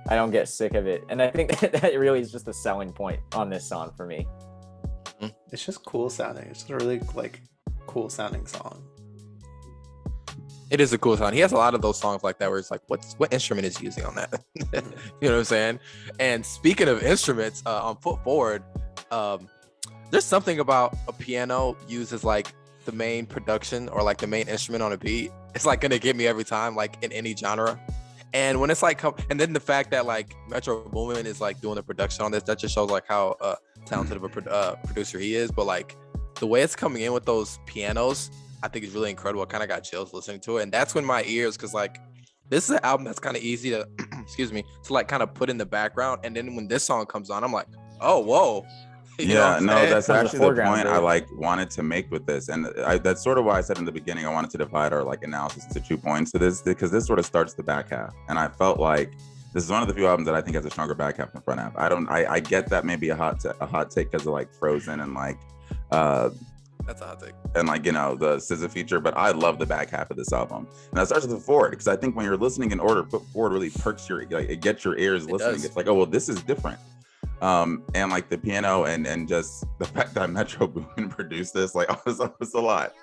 don't get sick of it. And I think that really is just a selling point on this song for me. It's just cool sounding. It's just a really like cool sounding song. It is a cool song. He has a lot of those songs like that where it's like, what instrument is he using on that? You know what I'm saying? And speaking of instruments, on Foot Forward, there's something about a piano used as like the main production or like the main instrument on a beat. It's like gonna get me every time, like in any genre. And when it's like, and then the fact that like Metro Boomin is like doing the production on this, that just shows like how talented of a producer he is. But like the way it's coming in with those pianos, I think is really incredible. I kind of got chills listening to it. And that's when my ears, because like this is an album that's kind of easy to, excuse me, to like kind of put in the background. And then when this song comes on, I'm like, oh, whoa, You know Yeah, what I'm no, saying? that's Becomes a actually the foreground point I voice. like wanted to make with this, and that's sort of why I said in the beginning I wanted to divide our like analysis to 2 points to this, because this sort of starts the back half, and I felt like this is one of the few albums that I think has a stronger back half than front half. I get that maybe a hot take because of like Frozen and like That's a hot take. and like, you know, the SZA feature, but I love the back half of this album. And that starts with the forward, because I think when you're listening in order, put forward really perks your, like, it gets your ears listening. does. It's like, oh, well, this is different. And like the piano and just the fact that Metro Boomin produced this, like, it was a lot.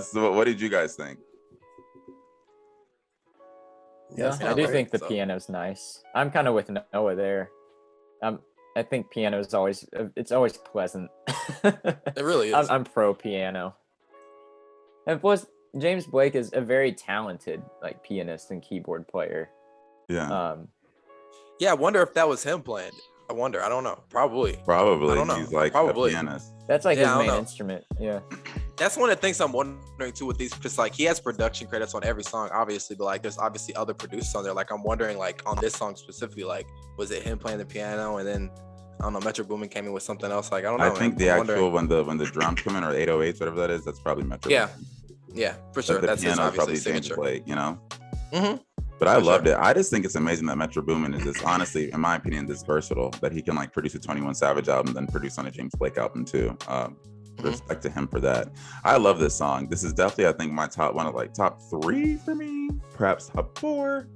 So what did you guys think? Yeah, I do think the so. piano's nice. I'm kind of with Noah there. I think piano is always pleasant. It really is. I'm pro piano. And plus, James Blake is a very talented like pianist and keyboard player. Yeah, Yeah, I wonder if that was him playing. I wonder. I don't know. Probably. probably. I don't know. He's like Probably. a pianist. That's like Yeah, I his don't main know. instrument. Yeah. That's one of the things I'm wondering too with these, because like he has production credits on every song, obviously, but like there's obviously other producers on there. Like I'm wondering, like on this song specifically, like was it him playing the piano and then I don't know, Metro Boomin came in with something else? Like I don't know. I think man. the I'm actual wondering. when the drums come in, or 808s, whatever that is, that's probably Metro. Yeah, Boomin. yeah, for But sure. the That's his piano is probably obviously James signature. Blake, you know. Mm-hmm. But I For loved sure. it. I just think it's amazing that Metro Boomin is this, honestly, in my opinion, this versatile, that he can like produce a 21 Savage album, then produce on a James Blake album too. Respect to him for that. I love this song. This is definitely, I think, my top one of like top 3 for me, perhaps top 4.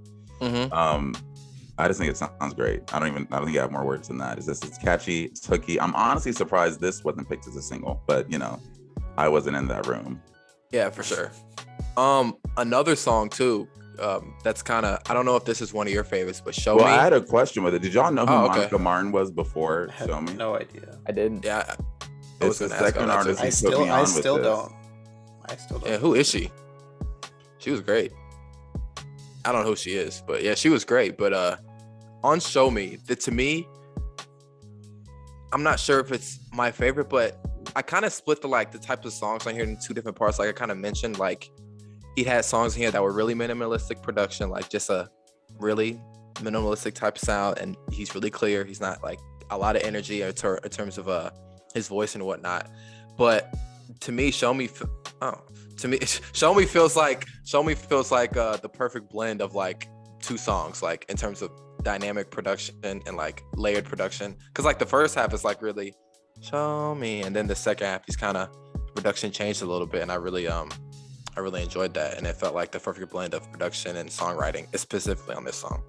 Mm-hmm. I just think it sounds great. I don't think I have more words than that. It's catchy, it's hooky. I'm honestly surprised this wasn't picked as a single, but you know, I wasn't in that room. Yeah, for sure. Another song too. That's kind of, I don't know if this is one of your favorites, but Show Well, Me. I had a question with it. Did y'all know who Oh, okay. Monica Martin was before I had Show Me? no idea. I didn't. Yeah, I was It's the gonna ask second about that, artist too. who put me on I with still this. don't. I still don't. Yeah, who is she? She was great. I don't know who she is, but yeah, she was great. But on Show Me, to me, I'm not sure if it's my favorite, but I kind of split the types of songs on here in 2 different parts. Like I kind of mentioned, like he had songs in here that were really minimalistic production, like just a really minimalistic type of sound, and he's really clear. He's not like a lot of energy in terms of his voice and whatnot. But to me, Show Me feels like the perfect blend of like 2 songs, like in terms of dynamic production and like layered production. Because like the first half is like really show me, and then the second half he's kind of production changed a little bit, and I really enjoyed that, and it felt like the perfect blend of production and songwriting, specifically on this song.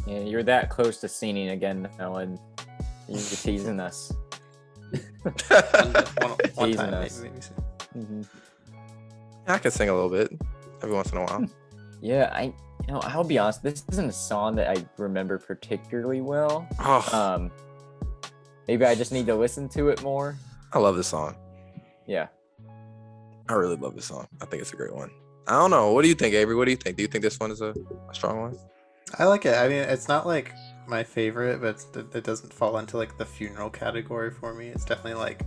Yeah, you're that close to singing again, Noah, and you're teasing us. One Teasing time, us. maybe. Mhm. I can sing a little bit every once in a while. Yeah, I'll be honest. This isn't a song that I remember particularly well. Oh, Maybe I just need to listen to it more. I love this song. Yeah. I really love this song. I think it's a great one. I don't know. What do you think, Avery? What do you think? Do you think this one is a strong one? I like it. I mean, it's not like my favorite, but it doesn't fall into like the funeral category for me. It's definitely like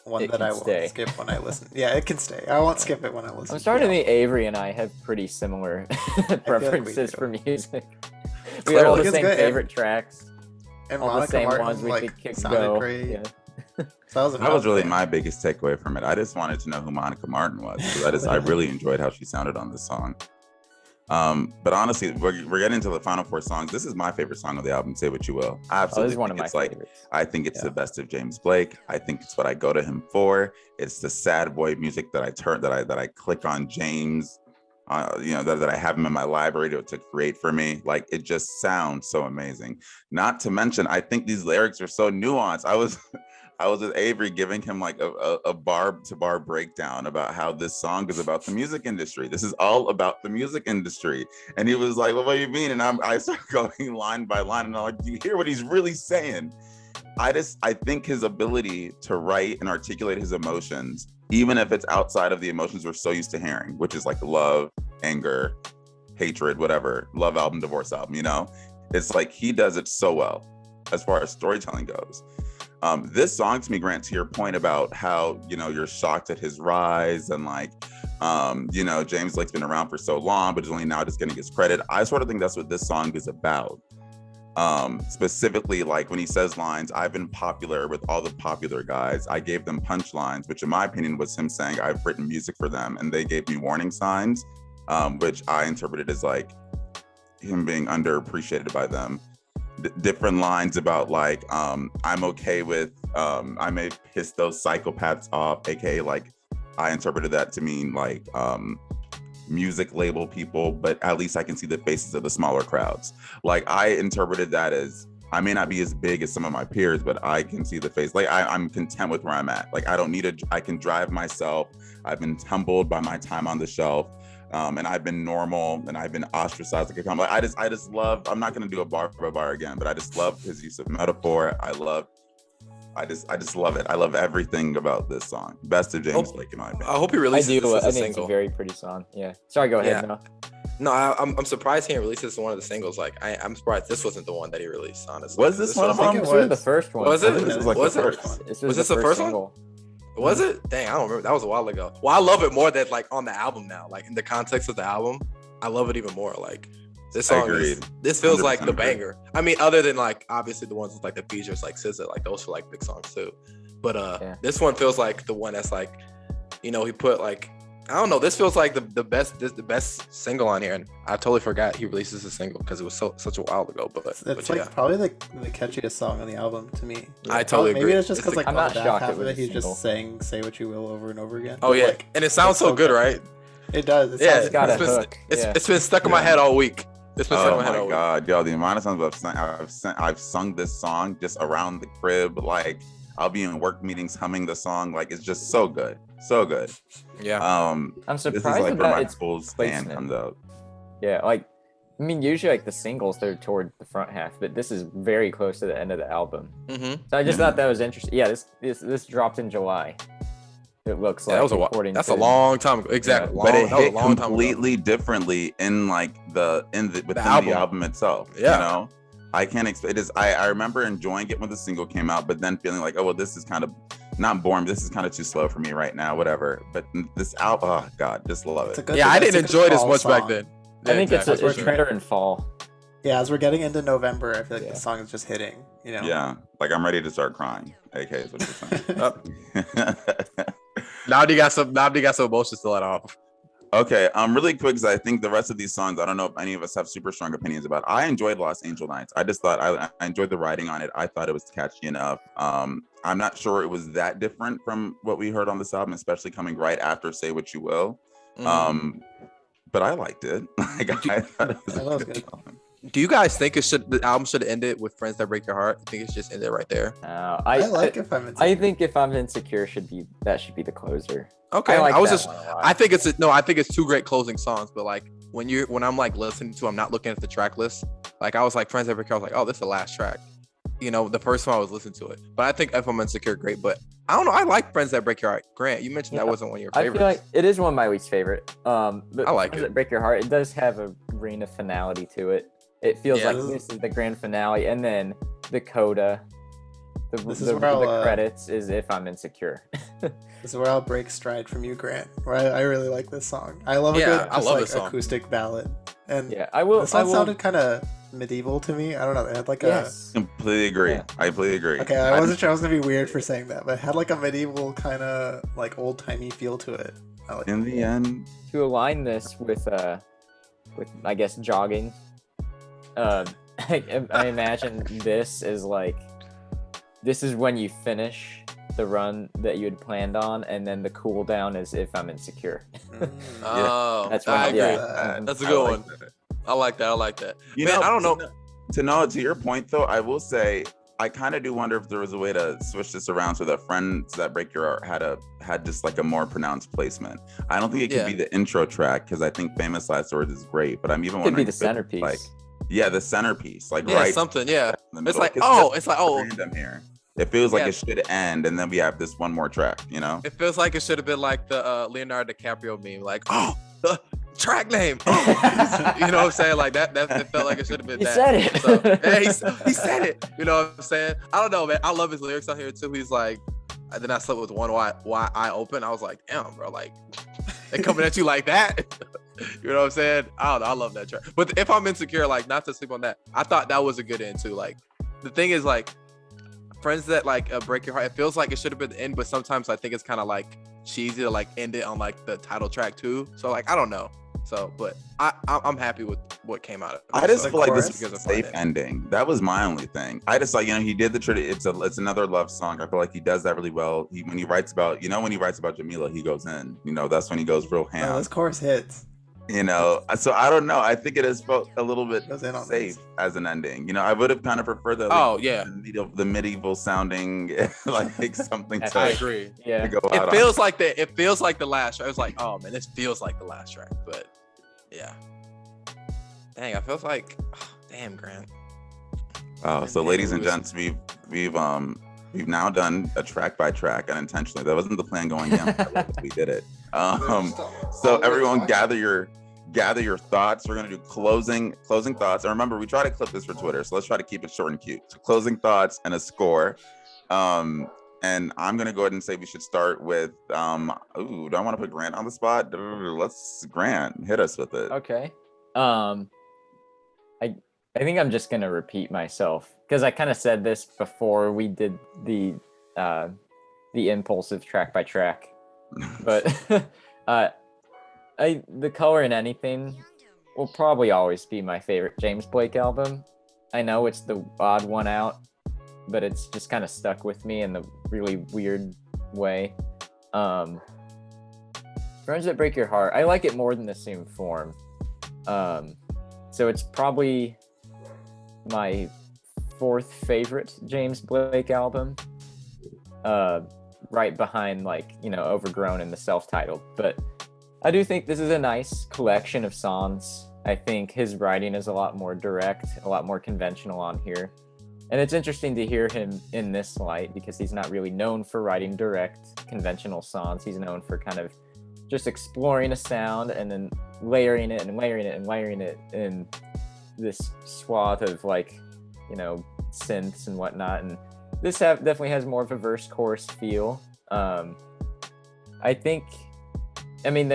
one It that can I won't stay. skip when I listen. Yeah, it can stay. I won't skip it when I listen. I'm starting to to think Avery and I have pretty similar like we preferences do. for music. We have all Clearly. the It's same good. favorite tracks, And all the Monica same Martin ones we like think sounded go. great. Yeah. So That was really my biggest takeaway from it. I just wanted to know who Monica Martin was, because I really enjoyed how she sounded on this song. But honestly, we're getting into the final 4 songs. This is my favorite song of the album. Say what you will. I Oh, absolutely this is one of think my it's like, favorites. I think it's Yeah. the best of James Blake. I think it's what I go to him for. It's the sad boy music that I click on James. That I have him in my library to create for me. Like, it just sounds so amazing. Not to mention, I think these lyrics are so nuanced. I was with Avery giving him like a bar to bar breakdown about how this song is about the music industry. This is all about the music industry. And he was like, well, what do you mean? And I started going line by line, and I'm like, do you hear what he's really saying? I think his ability to write and articulate his emotions, even if it's outside of the emotions we're so used to hearing, which is like love, anger, hatred, whatever, love album, divorce album, it's like he does it so well as far as storytelling goes. This song, to me, Grant, to your point about how, you're shocked at his rise and like, James Blake's been around for so long, but is only now just getting his credit. I sort of think that's what this song is about. Specifically, like when he says lines, I've been popular with all the popular guys. I gave them punchlines, which in my opinion was him saying I've written music for them and they gave me warning signs, which I interpreted as like him being underappreciated by them. Different lines about like, I'm okay with, I may piss those psychopaths off, aka like, I interpreted that to mean like, music label people, but at least I can see the faces of the smaller crowds. Like I interpreted that as I may not be as big as some of my peers, but I can see the face. Like I'm content with where I'm at. Like I don't need I can drive myself. I've been humbled by my time on the shelf. And I've been normal and I've been ostracized. Like I just love, I'm not gonna do a bar for a bar again, but I just love his use of metaphor. I just love it. I love everything about this song. Best of James Blake in my opinion. I hope he releases this as a I think single. it's a very pretty song. Yeah. Sorry, go ahead. Yeah. No. I'm surprised he didn't release this as one of the singles. Like I'm surprised this wasn't the one that he released. Honestly, Was this one of them? it This was the was. first one. Was it? This was like Was the it? first one. This Was this the first one? single. Was it? Dang, I don't remember. That was a while ago. Well, I love it more that like on the album now. Like in the context of the album, I love it even more. Like this song this feels like the 100% banger. I mean, other than like obviously the ones with like the features like SZA, like those are like big songs too. But this one feels like the one that's like, he put like, I don't know, this feels like the best single on here, and I totally forgot he releases a single because it was such a while ago. But It's but like yeah. probably the catchiest song on the album to me. I totally agree. Maybe it's just because like I'm on not the back shocked half it of was it, a he's single. just saying "Say what you will" over and over again. Oh But, yeah, like, and it sounds it's so good, catchy. right? It does. It Yeah, sounds It's got a good. hook. It's been stuck in my head all week. It's been stuck Oh in my head my all week. God, yo, the amount of times I've sung this song just around the crib. Like I'll be in work meetings humming the song. Like it's just so good, so good. Yeah. I'm This is surprised like where about my its full stand placement. comes out. Yeah, like I mean, usually like the singles they're toward the front half, but this is very close to the end of the album. Mm-hmm. So I just thought that was interesting. Yeah, this dropped in July. It looks like That was a while. according That's to, a long time ago. Exactly. But it That was a hit long time ago. completely differently in like within the album itself. Yeah. You know, I can't explain. It is. I remember enjoying it when the single came out, but then feeling like, oh well, this is kind of not boring. This is kind of too slow for me right now. Whatever. But this album, oh God, just love It's a it. good- Yeah, I it's a didn't good enjoy it as fall much back song. then. I think exactly. it's better in fall. Yeah, as we're getting into November, I feel like Yeah. the song is just hitting. You know. Yeah, like I'm ready to start crying. AK is what you're saying. Nnamdi got some emotions to let off. Okay, really quick, because I think the rest of these songs, I don't know if any of us have super strong opinions about. I enjoyed Los Angel Nights. I just thought I enjoyed the writing on it. I thought it was catchy enough. I'm not sure it was that different from what we heard on this album, especially coming right after Say What You Will. But I liked it. Like I thought it was Yeah, that was a good good. song. Do you guys think the album should have ended with Friends That Break Your Heart? I think it's just ended right there. I like if I'm I think If I'm Insecure should be the closer. Okay, I like was that just one a lot. I think it's two great closing songs, but like when I'm like listening to, I'm not looking at the track list. Like I was like Friends That Break Your Heart, I was like, oh, this is the last track. The first time I was listening to it. But I think If I'm Insecure, great. But I don't know. I like Friends That Break Your Heart. Grant, you mentioned that wasn't one of your I favorites. feel like it is one of my least favorite. But I like Friends it. That Break Your Heart. It does have a reign of finality to it. It feels Yeah. like this is the grand finale, and then the coda, This is the where I'll, credits is If I'm Insecure. This is where I'll break stride from you, Grant. Where I really like this song. I love a Yeah, good I just love like this song. acoustic ballad. And Yeah, I will. this I song will. sounded kind of medieval to me. I don't know. It had like Yes. Completely agree. Yeah. I completely agree. Okay, I wasn't sure I was gonna be weird for saying that, but it had like a medieval kind of like old timey feel to it. I like In the end, To align this with I guess jogging. I imagine this is like this is when you finish the run that you had planned on, and then the cool down is If I'm Insecure. Oh, That's I when- agree. yeah. That's a I good like one. that. I like that. I like that. You Man, know, I don't know. To your point though, I will say I kind of do wonder if there was a way to switch this around so that Friends That Break Your Heart had just like a more pronounced placement. I don't think it could Yeah. be the intro track because I think Famous Last Words is great, but I'm even Could be wondering the if it's, centerpiece. like the centerpiece, like Yeah, right something. Yeah. in the It's middle. like, 'Cause oh, that's it's like, oh, random here. It feels like Yeah. it should end, and then we have this one more track. You know? it feels like it should have been like the Leonardo DiCaprio meme, like, oh, the track name. Oh. You know what I'm saying? Like that it felt like it should have been He that. said it. So, yeah, he said it. You know what I'm saying? I don't know, man. I love his lyrics on here too. He's like, and then I slept with one eye open. I was like, damn, bro, like they coming at you like that. You know what I'm saying? I don't know. I love that track. But if I'm insecure, like, not to sleep on that, I thought that was a good end too. Like, the thing is, like, friends that like break your heart. It feels like it should have been the end, but sometimes I think it's kind of like cheesy to like end it on like the title track too. So like, I don't know. So, but I'm happy with what came out of it. I just The feel like chorus? this is a safe ending. That was my only thing. I just like, he did the it's another love song. I feel like he does that really well. When he writes about Jamila, he goes in. That's when he goes real ham. Oh, this chorus hits. So I don't know. I think it is felt a little bit Goes in on safe this. as an ending. I would have kind of preferred the the medieval sounding like something to, I agree. to Yeah. go out It feels like the last track. I was like, oh man, this feels like the last track. But yeah. Dang, I felt like, damn, Grant. on. So ladies and gents, we've now done a track by track unintentionally. That wasn't the plan going in. But we did it. So everyone gather your thoughts. We're gonna do closing thoughts. And remember, we try to clip this for Twitter, so let's try to keep it short and cute. So closing thoughts and a score. And I'm gonna go ahead and say we should start with do I want to put Grant on the spot? Grant, hit us with it. Okay. I think I'm just gonna repeat myself because I kind of said this before we did the impulsive track by track, but the Color in Anything will probably always be my favorite James Blake album. I know it's the odd one out, but it's just kind of stuck with me in the really weird way. Friends That Break Your Heart, I like it more than Assumed Form. So it's probably my fourth favorite James Blake album, right behind Overgrown and the self-titled. But I do think this is a nice collection of songs. I think his writing is a lot more direct, a lot more conventional on here. And it's interesting to hear him in this light because he's not really known for writing direct, conventional songs. He's known for kind of just exploring a sound and then layering it and layering it and layering it in this swath of synths and whatnot. And this definitely has more of a verse chorus feel. There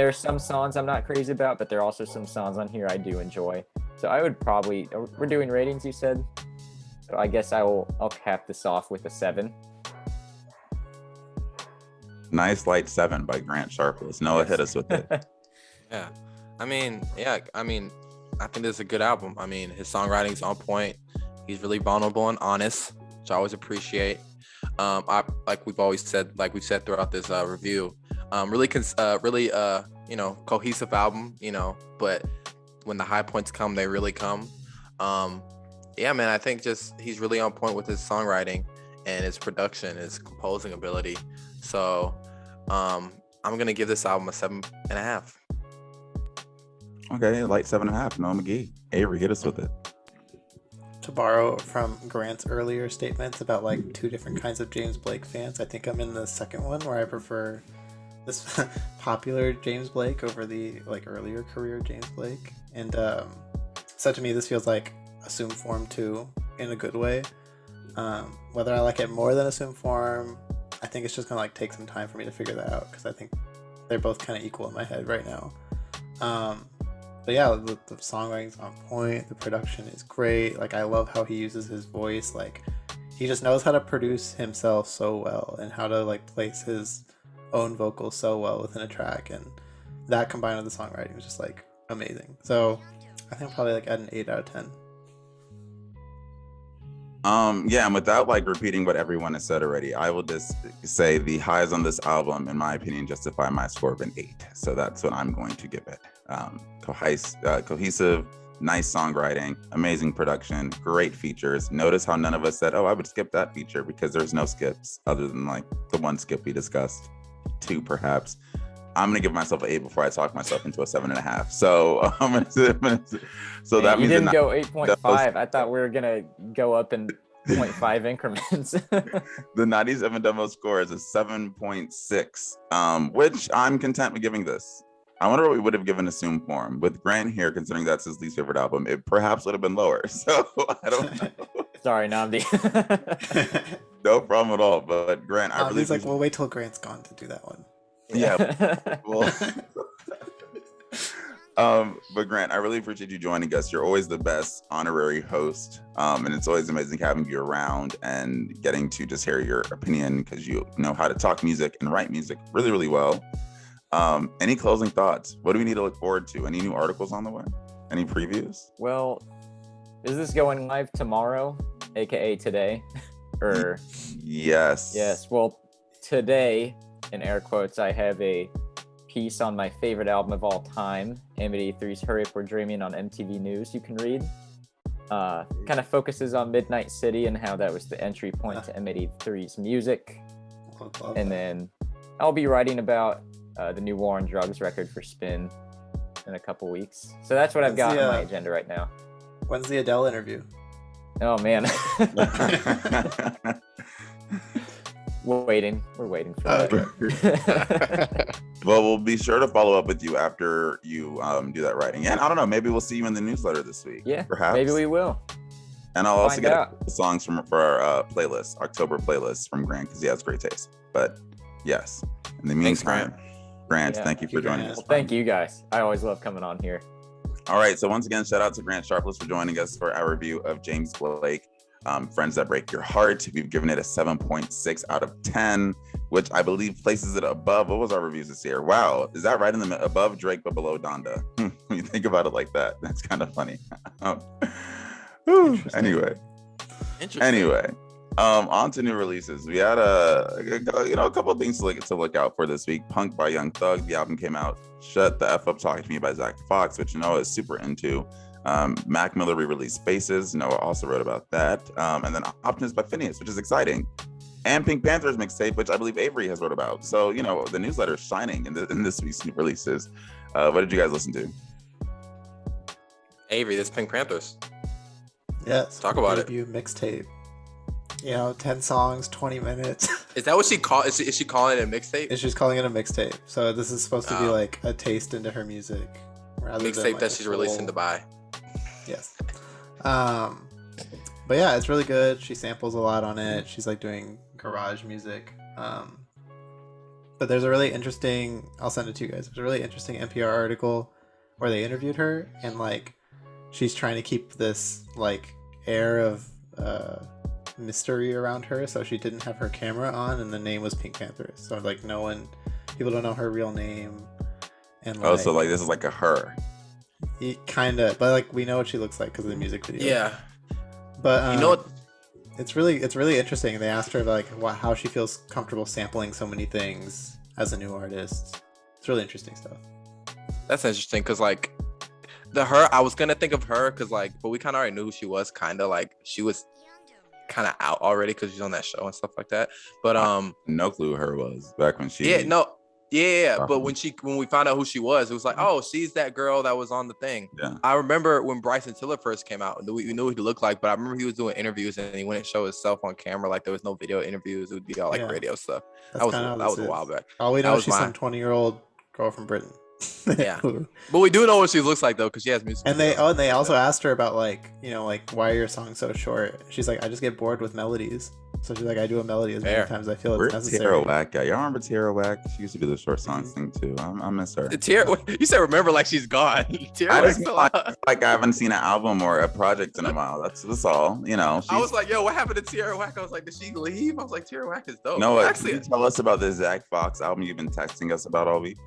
are some songs I'm not crazy about, but there are also some songs on here I do enjoy. So I would probably, we're doing ratings, you said? So I guess I'll cap this off with a 7. Nice light 7 by Grant Sharples. Noah, hit us with it. Yeah. I think this is a good album. His songwriting's on point. He's really vulnerable and honest, which I always appreciate. Like we've said throughout this review, really cohesive album, but when the high points come, they really come. I think just he's really on point with his songwriting and his production, his composing ability. So I'm gonna give this album a 7.5. Okay, light 7.5. Noah McGee. Avery, hit us with it. To borrow from Grant's earlier statements about two different kinds of James Blake fans, I think I'm in the second one where I prefer this popular James Blake over the earlier career James Blake. And so to me, this feels like Assumed Form 2 in a good way. Whether I like it more than Assumed Form, I think it's just gonna take some time for me to figure that out because I think they're both kind of equal in my head right now. But yeah, the songwriting's on point. The production is great. I love how he uses his voice. He just knows how to produce himself so well and how to place his own vocals so well within a track. And that combined with the songwriting was just amazing. So I think I'll probably at an 8 out of 10. And without repeating what everyone has said already, I will just say the highs on this album, in my opinion, justify my score of an 8. So that's what I'm going to give it. Cohesive, nice songwriting, amazing production, great features. Notice how none of us said, I would skip that feature because there's no skips other than the one skip we discussed, 2 perhaps. I'm gonna give myself an 8 before I talk myself into a 7.5. So that means you didn't go 8.5. I thought we were gonna go up in 0.5 increments. The 97 demo score is a 7.6, which I'm content with giving this. I wonder what we would have given Assumed Form. With Grant here, considering that's his least favorite album, it perhaps would have been lower. So I don't know. Sorry, Nnamdi. No problem at all. But Grant, I really he's we'll wait till Grant's gone to do that one. Yeah. Well, But Grant, I really appreciate you joining us. You're always the best honorary host. And it's always amazing having you around and getting to just hear your opinion because you know how to talk music and write music really, really well. Any closing thoughts? What do we need to look forward to? Any new articles on the way? Any previews? Well, is this going live tomorrow, aka today? Or Yes. yes. Well, today, in air quotes, I have a piece on my favorite album of all time, M83's Hurry Up We're Dreaming, on MTV News. You can read. Kind of focuses on Midnight City and how that was the entry point to M83's music. And then I'll be writing about the new War on Drugs record for Spin in a couple weeks. So that's what I've got on my agenda right now. When's the Adele interview? Oh man. We're waiting for that. Well, we'll be sure to follow up with you after you do that writing. And I don't know, maybe we'll see you in the newsletter this week. Yeah, perhaps. maybe we will. And I'll also get a couple songs for our playlist, October playlist from Grant, because he has great taste. But yes, in the meantime, Grant, thank you for joining us. Well, thank you guys. I always love coming on here. All right, so once again, shout out to Grant Sharples for joining us for our review of James Blake. Friends That Break Your Heart. We've given it a 7.6 out of 10, which I believe places it above. What was our reviews this year? Wow, is that right in the above Drake but below Donda? When you think about it like that, that's kind of funny. Anyway, on to new releases. We had a couple of things to look out for this week. Punk by Young Thug. The album came out. Shut the F Up Talking to Me by Zach Fox, which Noah is super into. Mac Miller re-released Faces. Noah also wrote about that. And then Optimist by Phineas, which is exciting. And Pink Panther's mixtape, which I believe Avery has wrote about. So, the newsletter is shining in this week's new releases. What did you guys listen to? Avery, this Pink Panthers. Yes. Talk about it. Debut mixtape. 10 songs, 20 minutes. Is that what she called? Is she calling it a mixtape? She's calling it a mixtape. So this is supposed to be like a taste into her music. Mixtape that she's releasing to buy. Yes. But yeah, it's really good. She samples a lot on it. She's like doing garage music. But there's a really interesting, I'll send it to you guys. There's a really interesting NPR article where they interviewed her, and like she's trying to keep this like air of mystery around her, so she didn't have her camera on, and the name was Pink Panther. So like people don't know her real name. And so like this is like a her. Kind of, but like we know what she looks like because of the music video. Yeah. But you know what? It's really interesting. They asked her like how she feels comfortable sampling so many things as a new artist. It's really interesting stuff. That's interesting because like I was gonna think of her because like, but we kind of already knew who she was. Kind of like she was kind of out already because she's on that show and stuff like that. But no clue who her was back when she. But when we found out who she was, it was like, oh, she's that girl that was on the thing. Yeah. I remember when Bryson Tiller first came out, we knew what he looked like, but I remember he was doing interviews and he wouldn't show himself on camera. Like there was no video interviews. It would be all like radio stuff. That was a while back. All we know is she's some 20-year-old girl from Britain. Yeah. But we do know what she looks like though, because she has music. And they also asked her about like, why are your songs so short? She's like, I just get bored with melodies. So she's like, I do a melody as many times as I feel it's necessary. Tierra Whack guy. Y'all remember Tierra Whack? She used to do the short songs thing too. I miss her. You said remember like she's gone. Like I haven't seen an album or a project in a while. That's all. I was like, yo, what happened to Tierra Whack? I was like, did she leave? I was like, Tierra Whack is dope. No, actually, can you tell us about this Zach Fox album you've been texting us about all week?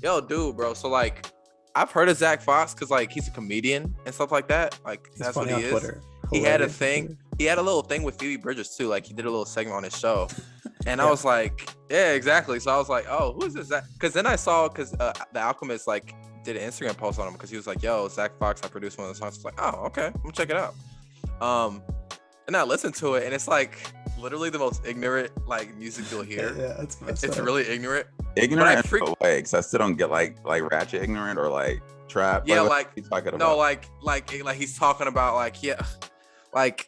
Yo, dude, bro. So like, I've heard of Zach Fox because like he's a comedian and stuff like that. Like he's that's what he is. Twitter. He had a thing. He had a little thing with Phoebe Bridgers too. Like he did a little segment on his show, and I was like, yeah, exactly. So I was like, oh, who is this? Because then I saw The Alchemist like did an Instagram post on him because he was like, yo, Zach Fox, I produced one of the songs. I was like, oh, okay, I'm gonna check it out. And I listened to it, and it's like literally the most ignorant like music you'll hear. Yeah, it's really ignorant. Ignorant in what way? Because I still don't get like ratchet ignorant or like trap. Yeah, like he's talking about. No, like he's talking about like like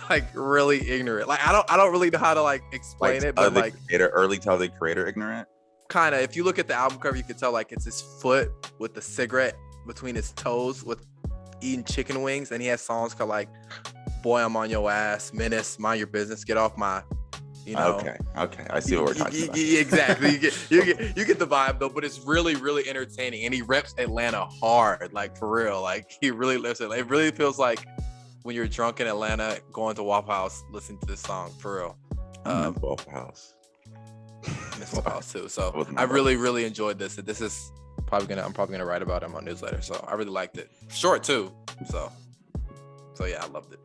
like really ignorant. Like I don't really know how to like explain it, but like early childhood creator ignorant. Kind of. If you look at the album cover, you can tell like it's his foot with the cigarette between his toes with eating chicken wings, and he has songs called like "Boy, I'm on Your Ass," "Menace," "Mind Your Business," "Get Off My You know? Okay. I see what we're talking about. Exactly. You get the vibe though, but it's really, really entertaining. And he reps Atlanta hard, like for real. Like he really lives it. It really feels like when you're drunk in Atlanta, going to Waffle House, listening to this song for real. Waffle House. Miss Waffle House too. So I really, really enjoyed this. This is I'm probably gonna write about it in my newsletter. So I really liked it. Short too. So yeah, I loved it.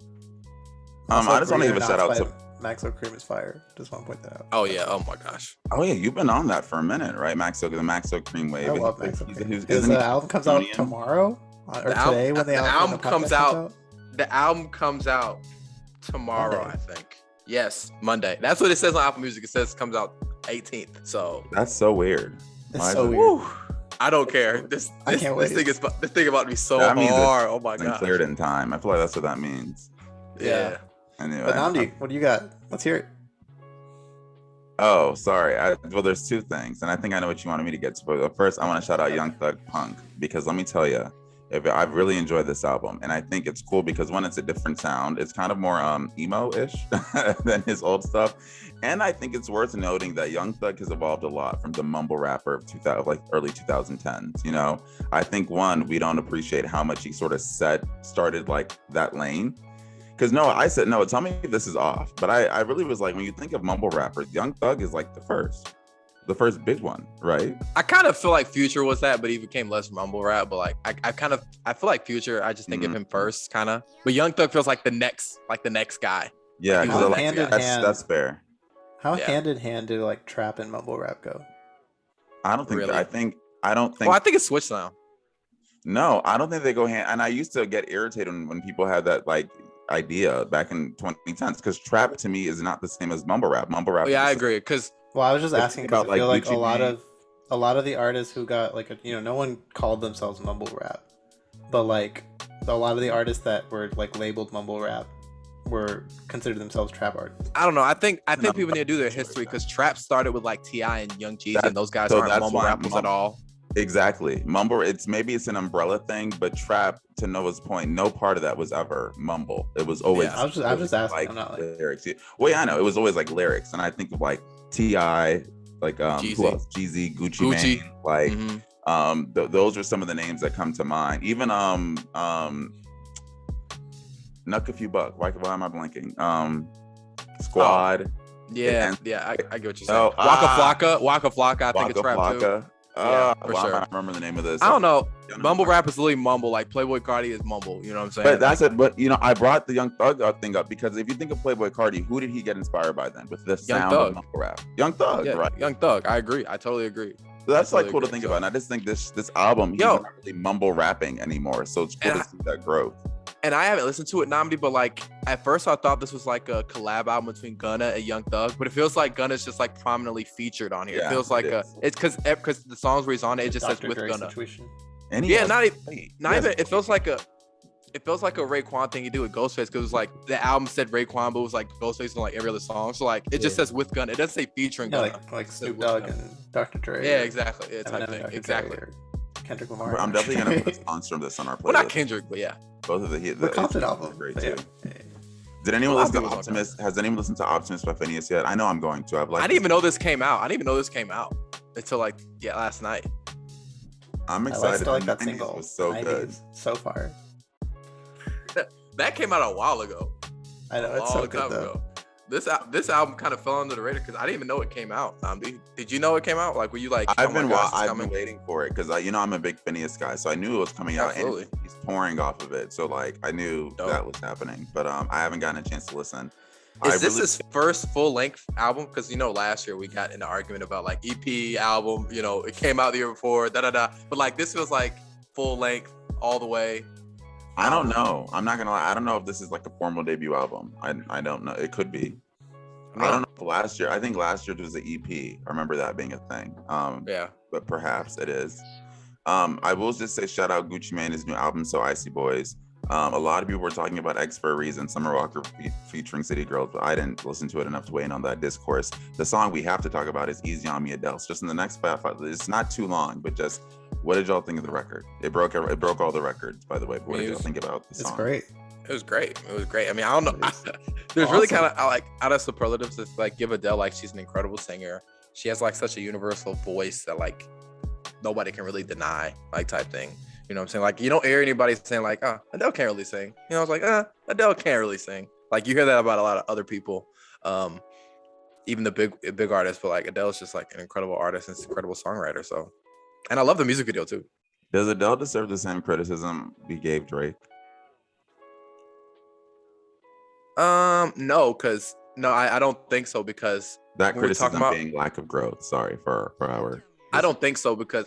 I just want to give a shout out to Maxo Cream is fire. Just want to point that out. Oh yeah. Oh my gosh. Oh yeah, you've been on that for a minute, right? The Maxo Cream wave. I love Maxo Cream. The album comes out tomorrow or today when the album comes out. The album comes out tomorrow, Monday. I think. Yes, Monday. That's what it says on Apple Music. It says it comes out 18th. So that's so weird. It's so weird. I don't care. This thing about to be so that hard. Oh my god. Cleared in time. I feel like that's what that means. Yeah. Anyway, but Nnamdi, what do you got? Let's hear it. Oh, sorry. Well, there's two things, and I think I know what you wanted me to get to. But first, I want to shout out Young Thug Punk, because let me tell you, I've really enjoyed this album, and I think it's cool because one, it's a different sound. It's kind of more emo-ish than his old stuff, and I think it's worth noting that Young Thug has evolved a lot from the mumble rapper of early 2010s. You know, I think we don't appreciate how much he sort of started like that lane. Because I said, no, tell me if this is off. But I really was like, when you think of mumble rappers, Young Thug is like the first big one, right? I kind of feel like Future was that, but he became less mumble rap. But like, I feel like Future, I just think of him first, kind of. But Young Thug feels like the next guy. Yeah, because that's fair. How hand in hand do like trap and mumble rap go? I don't think. Really? I think. Well, I think it's switched now. No, I don't think they go hand. And I used to get irritated when people had that like idea back in 2010s, because trap to me is not the same as mumble rap. Mumble rap. Yeah, I agree. Because I was just asking because I feel like a lot of the artists who got like no one called themselves mumble rap, but like a lot of the artists that were like labeled mumble rap were considered themselves trap artists. I don't know. I think people need to do their history, because trap started with like T.I. and Young Jeezy, and those guys aren't mumble rappers at all. Exactly. Mumble, it's an umbrella thing, but trap, to Noah's point, no part of that was ever mumble. It was always I was just asking. Like, I'm not like lyrics. Well, yeah, I know. It was always like lyrics. And I think of like T.I., like Jeezy. Who else? Jeezy, Gucci Mane, like those are some of the names that come to mind. Even Nuck a Few Buck. Why am I blanking? Squad. Oh. Yeah, I get what you're saying. Waka Flocka. I think it's rap too. For sure. I remember the name of this. I don't know. Mumble rap is literally mumble. Like Playboi Carti is mumble. You know what I'm saying? But that's it. But I brought the Young Thug thing up because if you think of Playboi Carti, who did he get inspired by then with the sound of mumble rap? Young Thug, right? Young Thug. I agree. I totally agree. So that's like cool to think about. And I just think this album, he's not really mumble rapping anymore. So it's cool to see that growth. And I haven't listened to it, Nnamdi, but like at first I thought this was like a collab album between Gunna and Young Thug, but it feels like Gunna's just like prominently featured on here. Yeah, it feels like it's because the songs where he's on it just says with Gunna. It feels like a Raekwon thing you do with Ghostface, because it's like the album said Raekwon, but it was like Ghostface on like every other song. So like it just says with Gunna. It doesn't say featuring Gunna. Like Snoop Dogg and Dr. Dre. Yeah, exactly. Yeah, type thing. Exactly. Kendrick Lamar. I'm definitely gonna put sponsor of this on our playlist. Well, not Kendrick, but yeah. Both of the Compton album. Great too. Yeah. Did anyone listen to Optimist? Has anyone listened to Optimist by Phineas yet? I know I'm going to. I didn't even know this came out. Until like last night. I'm excited. I still like that single. It was so good. So far. That came out a while ago. I know, it's so good though. This album kind of fell under the radar because I didn't even know it came out. Did you know it came out? Like, were you like? I've been waiting for it because I'm a big Phineas guy, so I knew it was coming out. And he's touring off of it, so like I knew that was happening. But I haven't gotten a chance to listen. Is this his first full length album? Because last year we got in an argument about like EP album. It came out the year before. But like this feels like full length all the way. I don't know. I'm not gonna lie. I don't know if this is like a formal debut album. I don't know. It could be. I don't know if last year. I think last year there was an EP. I remember that being a thing. But perhaps it is. I will just say shout out Gucci Mane, his new album, So Icy Boys. A lot of people were talking about X for a reason, Summer Walker featuring City Girls, but I didn't listen to it enough to weigh in on that discourse. The song we have to talk about is Easy on Me, Adele. So just in the next 5, it's not too long, but just what did y'all think of the record? It broke all the records, by the way. But what did y'all think about the song? It's great. It was great. I mean, I don't know. There's really awesome. kind of like out of superlatives to like give Adele like she's an incredible singer. She has like such a universal voice that like nobody can really deny, like type thing. You know what I'm saying? Like you don't hear anybody saying like, oh, Adele can't really sing. You know, it's like, Adele can't really sing. Like you hear that about a lot of other people, even the big artists. But like Adele's just like an incredible artist and an incredible songwriter. So, and I love the music video too. Does Adele deserve the same criticism we gave Drake? No, because I don't think so because That when we're criticism talking about- being lack of growth. Sorry for our. I don't think so because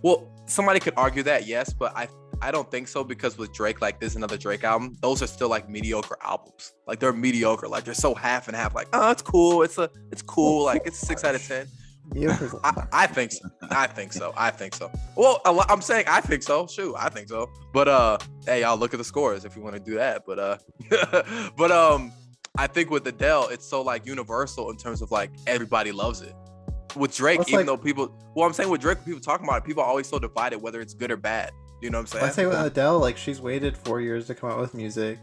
well, somebody could argue that, yes, but I don't think so because with Drake, like this is another Drake album, those are still like mediocre albums. Like they're mediocre, like they're so half and half, like, oh, it's cool, it's cool, like it's 6 out of 10. I think so. Well, I'm saying I think so. Shoot, I think so. But hey, y'all look at the scores if you want to do that. But but I think with Adele, it's so like universal in terms of like everybody loves it. With Drake, Well, even like- though people, well, I'm saying with Drake, people talking about it, people are always so divided whether it's good or bad. You know what I'm saying? I say with Adele, like she's waited 4 years to come out with music,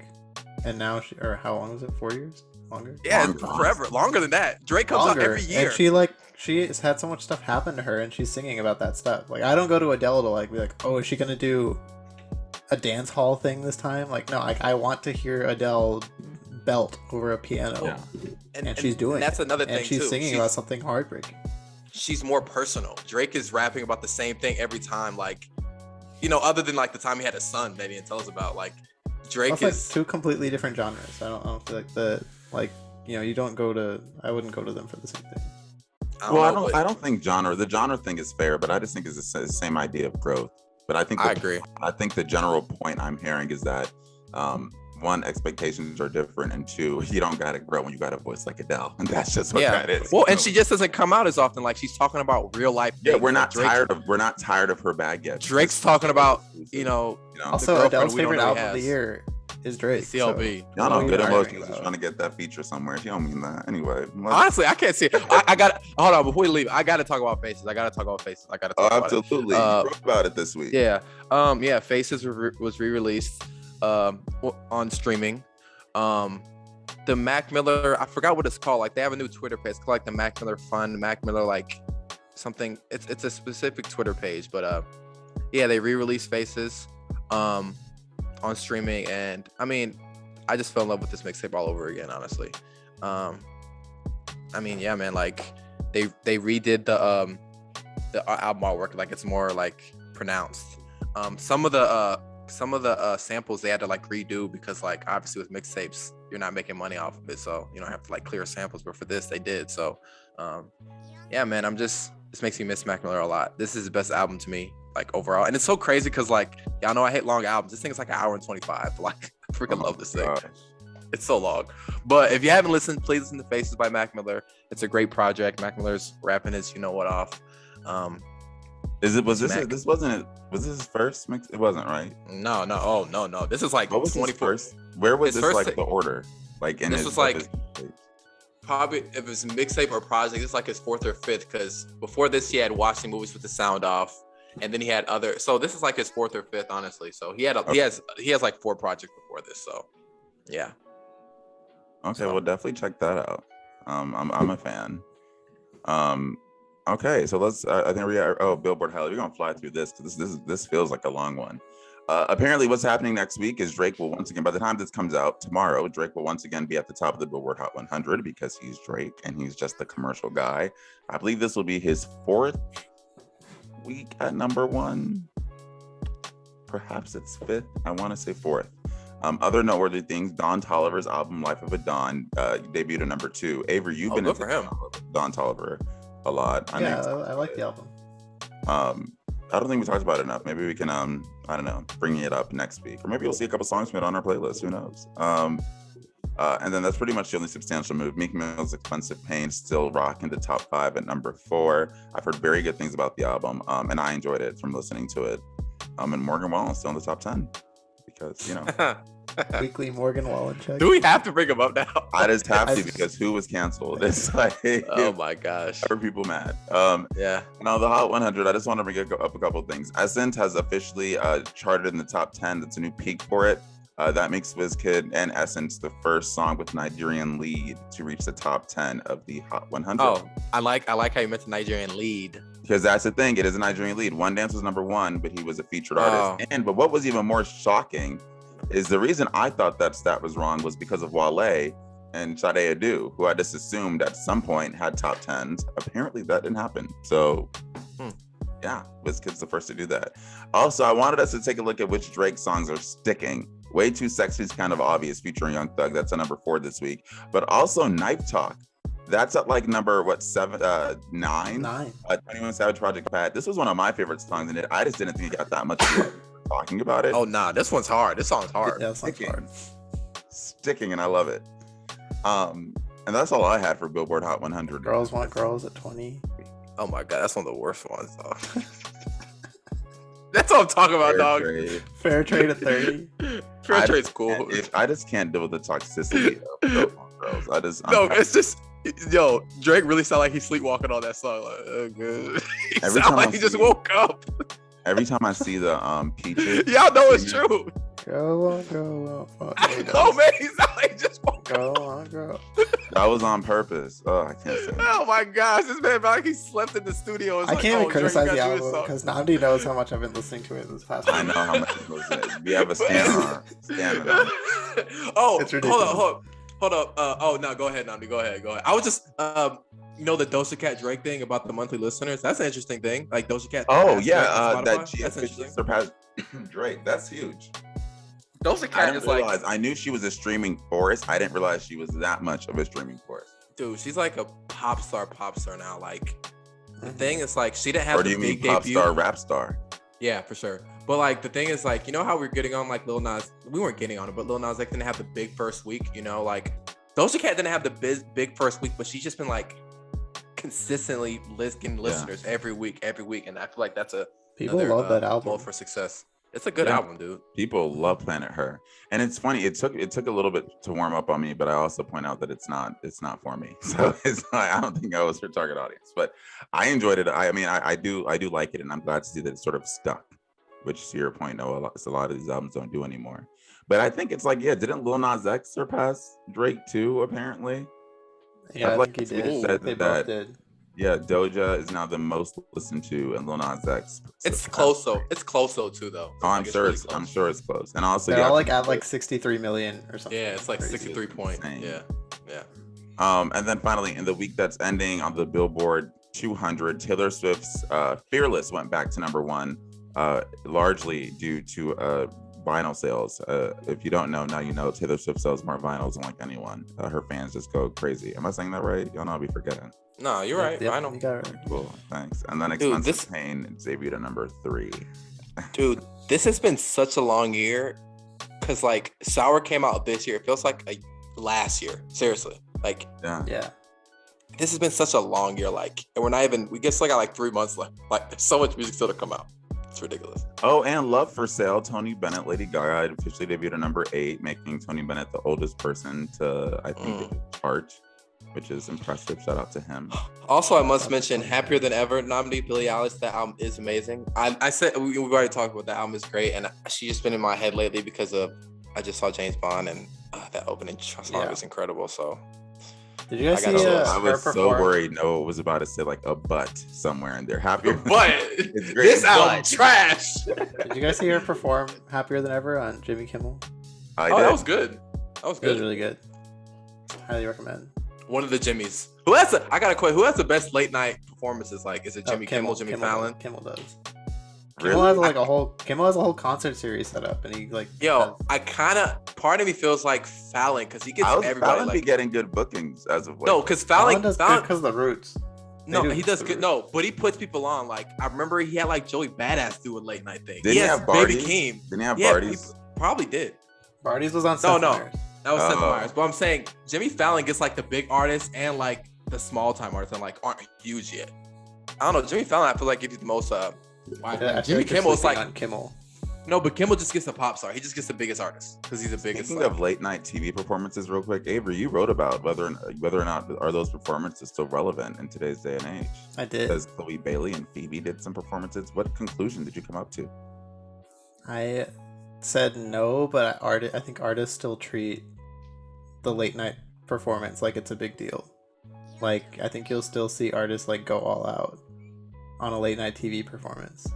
and now or how long was it? 4 years? Longer? Yeah, Longer, forever, longer than that. Drake comes out every year. And she has had so much stuff happen to her, and she's singing about that stuff. Like I don't go to Adele to like be like, oh, is she gonna do a dance hall thing this time? Like no, I want to hear Adele belt over a piano, Yeah. and she's doing. That's it. another thing and she's too. singing about something heartbreaking. She's more personal. Drake is rapping about the same thing every time, like, you know, other than like the time he had a son that he didn't tell us about. Like Drake It's is like two completely different genres. I don't feel like you don't go to. I wouldn't go to them for the same thing. I don't think the genre thing is fair, but I just think it's the same idea of growth. But I think I agree. I think the general point I'm hearing is that one, expectations are different, and two, you don't gotta grow when you got a voice like Adele, and that's just what that is. Well, and she just doesn't come out as often. Like she's talking about real life. Yeah, things. we're not Drake, tired of her bag yet. Drake's talking about, you know, Also, girlfriend Adele's we don't favorite know he album of the has. year is Drake. CLB. Y'all know What Good are we Emotions arguing is about? trying to get that feature somewhere. She don't mean that anyway. Honestly, I can't see it. I got hold on before we leave. I gotta talk about Faces. I gotta talk about Absolutely. You wrote about it this week. it. Yeah. Faces was re-released on streaming. The Mac Miller, I forgot what it's called. Like they have a new Twitter page. It's called like the Mac Miller Fund, Mac Miller like something. It's a specific Twitter page, but yeah, they re-released Faces on streaming, and I mean, I just fell in love with this mixtape all over again, honestly. I mean, yeah, man, like they redid the album artwork, like it's more like pronounced. Some of the samples they had to like redo because like obviously with mixtapes you're not making money off of it, so you don't have to like clear samples, but for this they did. So yeah, man, this makes me miss Mac Miller a lot. This is the best album to me, like overall, and it's so crazy because like y'all know I hate long albums. This thing is like 1 hour and 25. Like I freaking love this thing. Gosh. It's so long. But if you haven't listened, please listen to Faces by Mac Miller. It's a great project. Mac Miller's rapping his you know what off. Was this Mac. this wasn't it? Was this his first mix? It wasn't, right? No. Oh no. This is like What was 24. his first? Where was His this first like the order? Like in This his was like- his- Probably if it's mixtape or project, it's like his 4th or 5th. Because before this, he had watching movies with the sound off, and then he had other. So this is like his 4th or 5th, honestly. So he has like 4 projects before this. So yeah. Okay, So- we'll definitely check that out. I'm a fan. Okay, so let's. I think we are. Oh, Billboard Hell. We're gonna fly through this because this feels like a long one. Apparently, what's happening next week is Drake will once again. By the time this comes out tomorrow, Drake will once again be at the top of the Billboard Hot 100 because he's Drake and he's just the commercial guy. I believe this will be his 4th week at #1. Perhaps it's 5th. I want to say 4th. Other noteworthy things: Don Toliver's album "Life of a Don" debuted at #2. Avery, you've been good into for him. Don Toliver a lot. I know. I like the album. I don't think we talked about it enough. Maybe we can, I don't know, bring it up next week, or maybe we'll see a couple songs from it on our playlist. Who knows? And then that's pretty much the only substantial move. Meek Mill's "Expensive Pain" still rocking the top 5 at #4. I've heard very good things about the album, and I enjoyed it from listening to it. And Morgan Wallen's still in the top 10 because Weekly Morgan Wallen check. Do we have to bring him up now? I just have to because who was canceled? It's like Oh my gosh. are people mad? Yeah. Now the Hot 100. I just want to bring up a couple of things. Ascent has officially charted in the top 10. That's a new peak for it. That makes WizKid and Essence the first song with Nigerian lead to reach the top 10 of the Hot 100. Oh, I like how you mentioned Nigerian lead. Because that's the thing, it is a Nigerian lead. One Dance was #1, but he was a featured artist. But what was even more shocking is the reason I thought that stat was wrong was because of Wale and Sade Adu, who I just assumed at some point had top 10s. Apparently that didn't happen. So yeah, WizKid's the first to do that. Also, I wanted us to take a look at which Drake songs are sticking. Way Too Sexy is kind of obvious, featuring Young Thug. That's at #4 this week. But also Knife Talk. That's at like number, nine? 21 Savage, Project Pat. This was one of my favorite songs, and I just didn't think it got that much talking about it. Oh, nah, this one's hard. This song's hard. Yeah, this song's hard. Sticking, and I love it. And that's all I had for Billboard Hot 100. Girls Want Girls at 20. Oh my God, that's one of the worst ones, dog. That's what I'm talking about, dog. Fair Trade at 30. Fair Trade's cool. I just can't deal with the toxicity of girls. It's just, yo, Drake really sound like he's sleepwalking on that song. Like, oh, good. Every time like he just woke up. Every time I see the Peaches. Y'all know it's true. Go on, go on. Oh man, he sound like he just woke up. Go on, go. That was on purpose. Oh, I can't say. Oh my gosh, this man like he slept in the studio. I can't even criticize the album because Nnamdi knows how much I've been listening to it this past week. I know how much it was. We have a stamina. Oh, it's ridiculous. Hold up. Oh no, go ahead, Nnamdi. Go ahead. I was just the Doja Cat Drake thing about the monthly listeners. That's an interesting thing. Like Doja Cat. Oh yeah, that she officially surpassed Drake. That's huge. Doja Cat is like. I knew she was a streaming force. I didn't realize she was that much of a streaming force. Dude, she's like a pop star now. Like the thing is, like she didn't have. Or do you mean pop star, rap star? Yeah, for sure. But like the thing is, like, you know how we're getting on like Lil Nas? We weren't getting on it, but Lil Nas X didn't have the big first week. Like Doja Cat didn't have the big first week, but she's just been like consistently getting listeners every week, and I feel like that's people love that album. Mode for success. It's a good album, dude. People love Planet Her, and it's funny. It took a little bit to warm up on me, but I also point out that it's not for me. So it's not, I don't think I was her target audience, but I enjoyed it. I mean, I do like it, and I'm glad to see that it's sort of stuck. Which, to your point, a lot of these albums don't do anymore. But I think it's like, didn't Lil Nas X surpass Drake too? Apparently, I think he did. They both did. Yeah, Doja is now the most listened to, and Lil Nas X. It's close though. It's close though too, though. Oh, I'm sure it's close. And also, they're all like at like 63 million or something. Yeah, it's like 63 point. Yeah. And then finally, in the week that's ending on the Billboard 200, Taylor Swift's "Fearless" went back to #1, largely due to vinyl sales. If you don't know, now you know. Taylor Swift sells more vinyls than like anyone. Her fans just go crazy. Am I saying that right? Y'all know I'll be forgetting. No, you're right. Vinyl. You got it right. Cool, thanks. And then Expensive Pain debuted at #3. Dude, this has been such a long year because like Sour came out this year. It feels like last year. Seriously, like yeah. This has been such a long year. Like, and we're not even. We still got like 3 months left. Like, there's so much music still to come out. It's ridiculous. Oh, and Love for Sale, Tony Bennett, Lady Gaga officially debuted at #8, making Tony Bennett the oldest person to, I think, chart, which is impressive. Shout out to him. Also, I must mention Happier Than Ever, Nnamdi, Billie Eilish. That album is amazing. I said we've already talked about that album is great, and she's just been in my head lately because of I just saw James Bond, and that opening song is incredible. So. Did you guys see I was so worried Noah was about to say like a butt somewhere in there. Happier, but it's great. This album trash. Did you guys see her perform Happier Than Ever on Jimmy Kimmel? I did. That was good. It was really good. Highly recommend. One of the Jimmys. I got a question. Who has the best late night performances? Like, is it Jimmy Kimmel, Jimmy Fallon? Kimmel does. Really? Kimmel has a whole concert series set up, and he like. Part of me feels like Fallon because he gets everybody. Fallon like be getting good bookings as of late. No, because Fallon does good because of the Roots. He does good. No, but he puts people on. Like I remember he had like Joey Badass do a late night thing. Didn't he have Barty's? Baby Keem. Didn't he have Barty's? He probably did. Barty's was on Seth Meyers. That was Seth Meyers. But I'm saying Jimmy Fallon gets like the big artists and like the small time artists and like aren't huge yet. I don't know. Jimmy Fallon, I feel like gives you the most. Jimmy Kimmel's like on Kimmel. No, but Kimmel just gets the pop star. He just gets the biggest artist because he's the biggest. Speaking of late night TV performances, real quick, Avery, you wrote about whether or not are those performances still relevant in today's day and age. I did. Because Chloe Bailey and Phoebe did some performances. What conclusion did you come up to? I said no, but I think artists still treat the late night performance like it's a big deal. Like, I think you'll still see artists like go all out on a late night TV performance.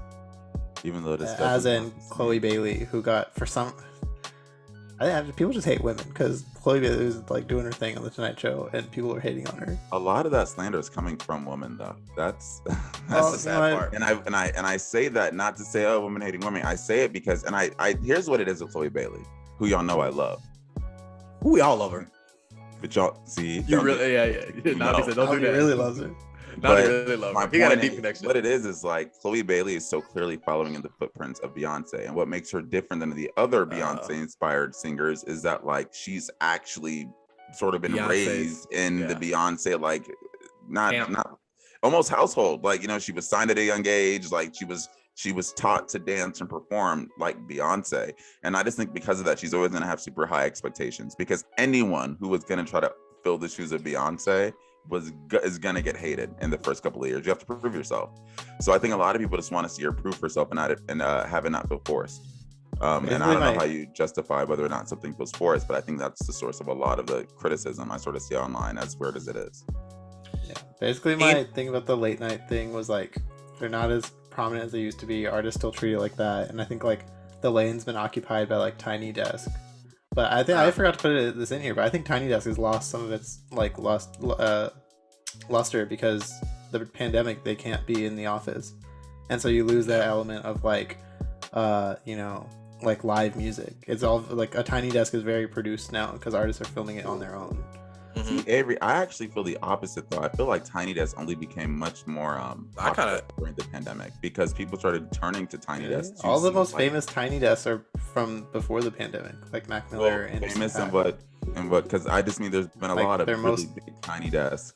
Even though this As in Chloe Bailey, who got for some. People just hate women because Chloe Bailey was like doing her thing on the Tonight Show, and people are hating on her. a lot of that slander is coming from women, though. That's That's the sad part. And I say that not to say, oh, women hating women. I say it because, and I here's what it is with Chloe Bailey, who y'all know I love. We all love her. But y'all see, You really, yeah. Nnamdi said, don't do He that. really loves her. But Nnamdi really love my her. He got a point deep is, connection. what it is like Chloe Bailey is so clearly following in the footprints of Beyonce, and what makes her different than the other Beyonce-inspired singers is that like she's actually sort of been Beyonce's- raised in the yeah. Beyonce like not Camp. almost household. Like, you know, she was signed at a young age. Like she was taught to dance and perform like Beyonce, and I just think because of that, she's always gonna have super high expectations because anyone who was gonna try to fill the shoes of Beyonce is gonna get hated in the first couple of years. You have to prove yourself. So I think a lot of people just want to see her prove herself and have it not feel forced. And I don't know how you justify whether or not something feels forced, but I think that's the source of a lot of the criticism I sort of see online, as weird as it is. Yeah. Basically, my thing about the late night thing was like they're not as prominent as they used to be. Artists still treat it like that, and I think like the lane's been occupied by like Tiny Desk. But I think I forgot to put this in here. But I think Tiny Desk has lost some of its like luster because the pandemic. They can't be in the office, and so you lose that element of like, like live music. It's all like a Tiny Desk is very produced now because artists are filming it on their own. See, Avery, I actually feel the opposite though. I feel like Tiny Desk only became much more popular during the pandemic because people started turning to Tiny Desk. All the most famous Tiny Desks are from before the pandemic, like Mac Miller and famous and what because I just mean there's been a like lot of really most big Tiny Desk.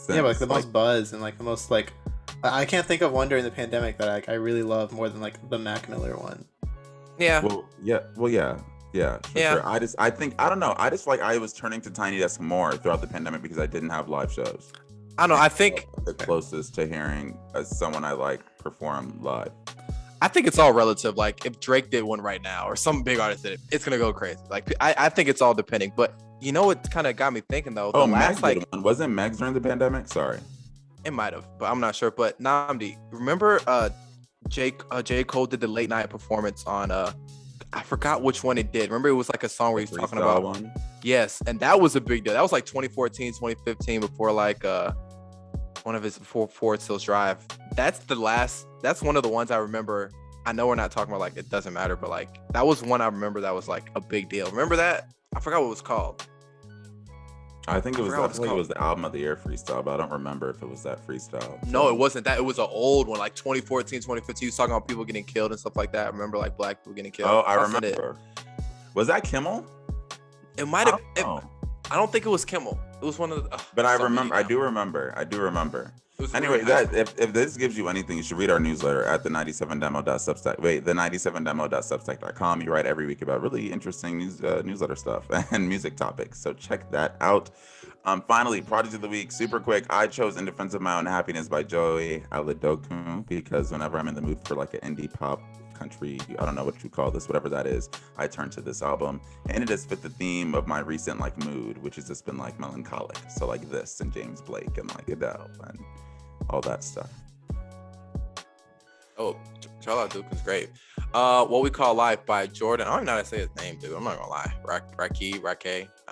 Yeah, but like the most buzz and like the most like I can't think of one during the pandemic that I really love more than like the Mac Miller one. Yeah. Yeah, sure. I think I don't know. I just like I was turning to Tiny Desk more throughout the pandemic because I didn't have live shows. I don't know. I think the closest to hearing someone I like perform live. I think it's all relative. Like if Drake did one right now or some big artist did it, it's gonna go crazy. Like I think it's all depending. But you know what kind of got me thinking though? Oh, Meg did one. Wasn't Meg during the pandemic? Sorry. It might have, but I'm not sure. But Nnamdi, remember J. Cole did the late night performance on I forgot which one it did. Remember it was like a song where he's talking about one? Yes, and that was a big deal. That was like 2014, 2015 before like one of his before Forward Stills Drive. That's one of the ones I remember. I know we're not talking about like it doesn't matter, but like that was one I remember that was like a big deal. Remember that? I forgot what it was called. I think it was the album of the year freestyle, but I don't remember if it was that freestyle. No, it wasn't that. It was an old one, like 2014, 2015. He was talking about people getting killed and stuff like that. Remember, like black people getting killed. Oh, I remember. Was that Kimmel? It might have. I don't think it was Kimmel. It was one of the. But I remember. I do remember. Anyway, if this gives you anything, you should read our newsletter at the 97demo.substack. Wait, the 97demo.substack.com. You write every week about really interesting newsletter stuff and music topics. So check that out. Finally, Project of the Week, super quick. I chose In Defense of My Own Happiness by Joey Aladoku because whenever I'm in the mood for like an indie pop country, I don't know what you call this, whatever that is, I turn to this album, and it has fit the theme of my recent like mood, which has just been like melancholic. So like this and James Blake and like Adele and all that stuff. Oh, Charlotte Duke is great. What We Call Life by Jordan. I don't even know how to say his name, dude. I'm not gonna lie. Rake. I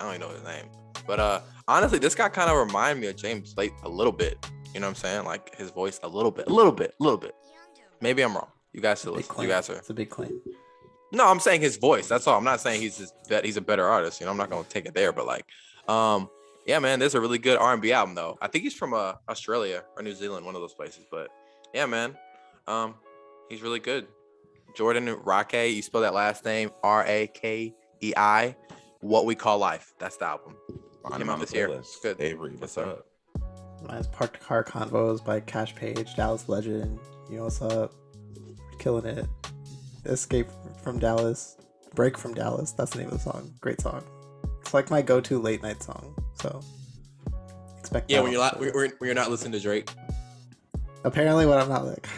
don't even know his name. But honestly, this guy kind of reminded me of James Blake a little bit. You know what I'm saying? Like his voice a little bit. Maybe I'm wrong. You guys should listen. You guys are. It's a big claim. No, I'm saying his voice. That's all. I'm not saying he's a better artist. You know, I'm not gonna take it there. But like, yeah, man, there's a really good R&B album though. I think he's from Australia or New Zealand, one of those places. But yeah, man, he's really good. Jordan Rake. You spell that last name Rakei. What We Call Life. That's the album. Came out this year. It's good. Avery, what's up? Mine's Parked Car Convos by Cash Page, Dallas legend. You know what's up? Killing it. Escape from Dallas. Break from Dallas. That's the name of the song. Great song. It's like my go-to late night song. So expect. Yeah, when you're not listening to Drake. Apparently, when I'm not like,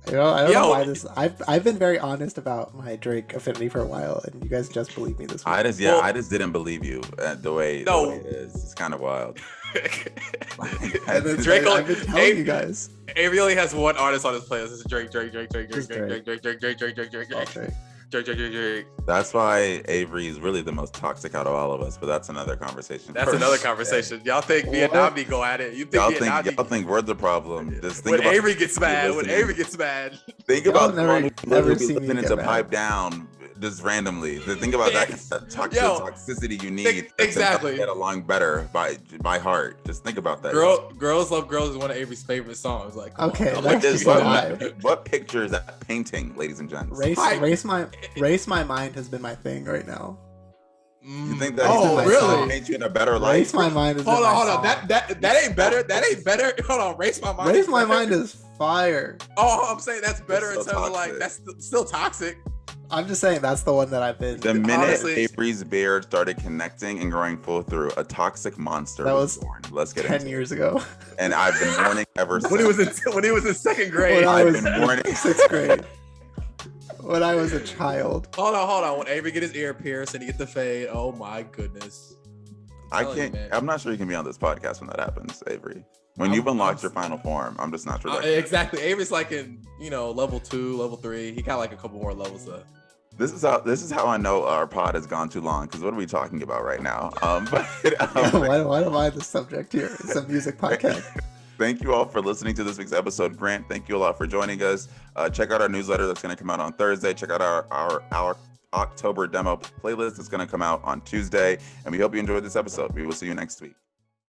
I don't know why this. I've been very honest about my Drake affinity for a while, and you guys just believe me this week. I just didn't believe you the way it is. It's kind of wild. Drake, I've been telling you guys. Avery only has one artist on his playlist. This is Drake. That's why Avery is really the most toxic out of all of us, but that's another conversation. That's another conversation. Y'all think me and Nnamdi go at it? Y'all think we're the problem? Just think when about Avery gets mad. When Avery gets mad. Think about never seen me listening to get Pipe Down just randomly. Think about that toxicity you need. Exactly. To get along better by heart. Just think about that. Girls Love Girls is one of Avery's favorite songs. Like, okay, what picture is that painting, ladies and gents? Race My Mind has been my thing right now. You think that really paint you in a better light? Race My Mind is hold on. That ain't better. That ain't better. Hold on. Race My Mind. Race My Mind is fire. Oh, I'm saying that's better in terms of like that's still toxic. I'm just saying that's the one that I've been. The minute Avery's beard started connecting and growing full through, a toxic monster was born. Let's get 10 years ago. And I've been warning ever since. When he was in second grade. I've been warning. 6th grade. When I was a child. Hold on. When Avery get his ear pierced and he get the fade, oh my goodness. I'm not sure you can be on this podcast when that happens, Avery. When you've unlocked your final form, I'm just not sure. Exactly. Avery's like in, level 2, level 3. He got like a couple more levels up. This is how I know our pod has gone too long, because what are we talking about right now? Why am I the subject here? It's a music podcast. Thank you all for listening to this week's episode. Grant, thank you a lot for joining us. Check out our newsletter that's going to come out on Thursday. Check out our October demo playlist that's going to come out on Tuesday. And we hope you enjoyed this episode. We will see you next week.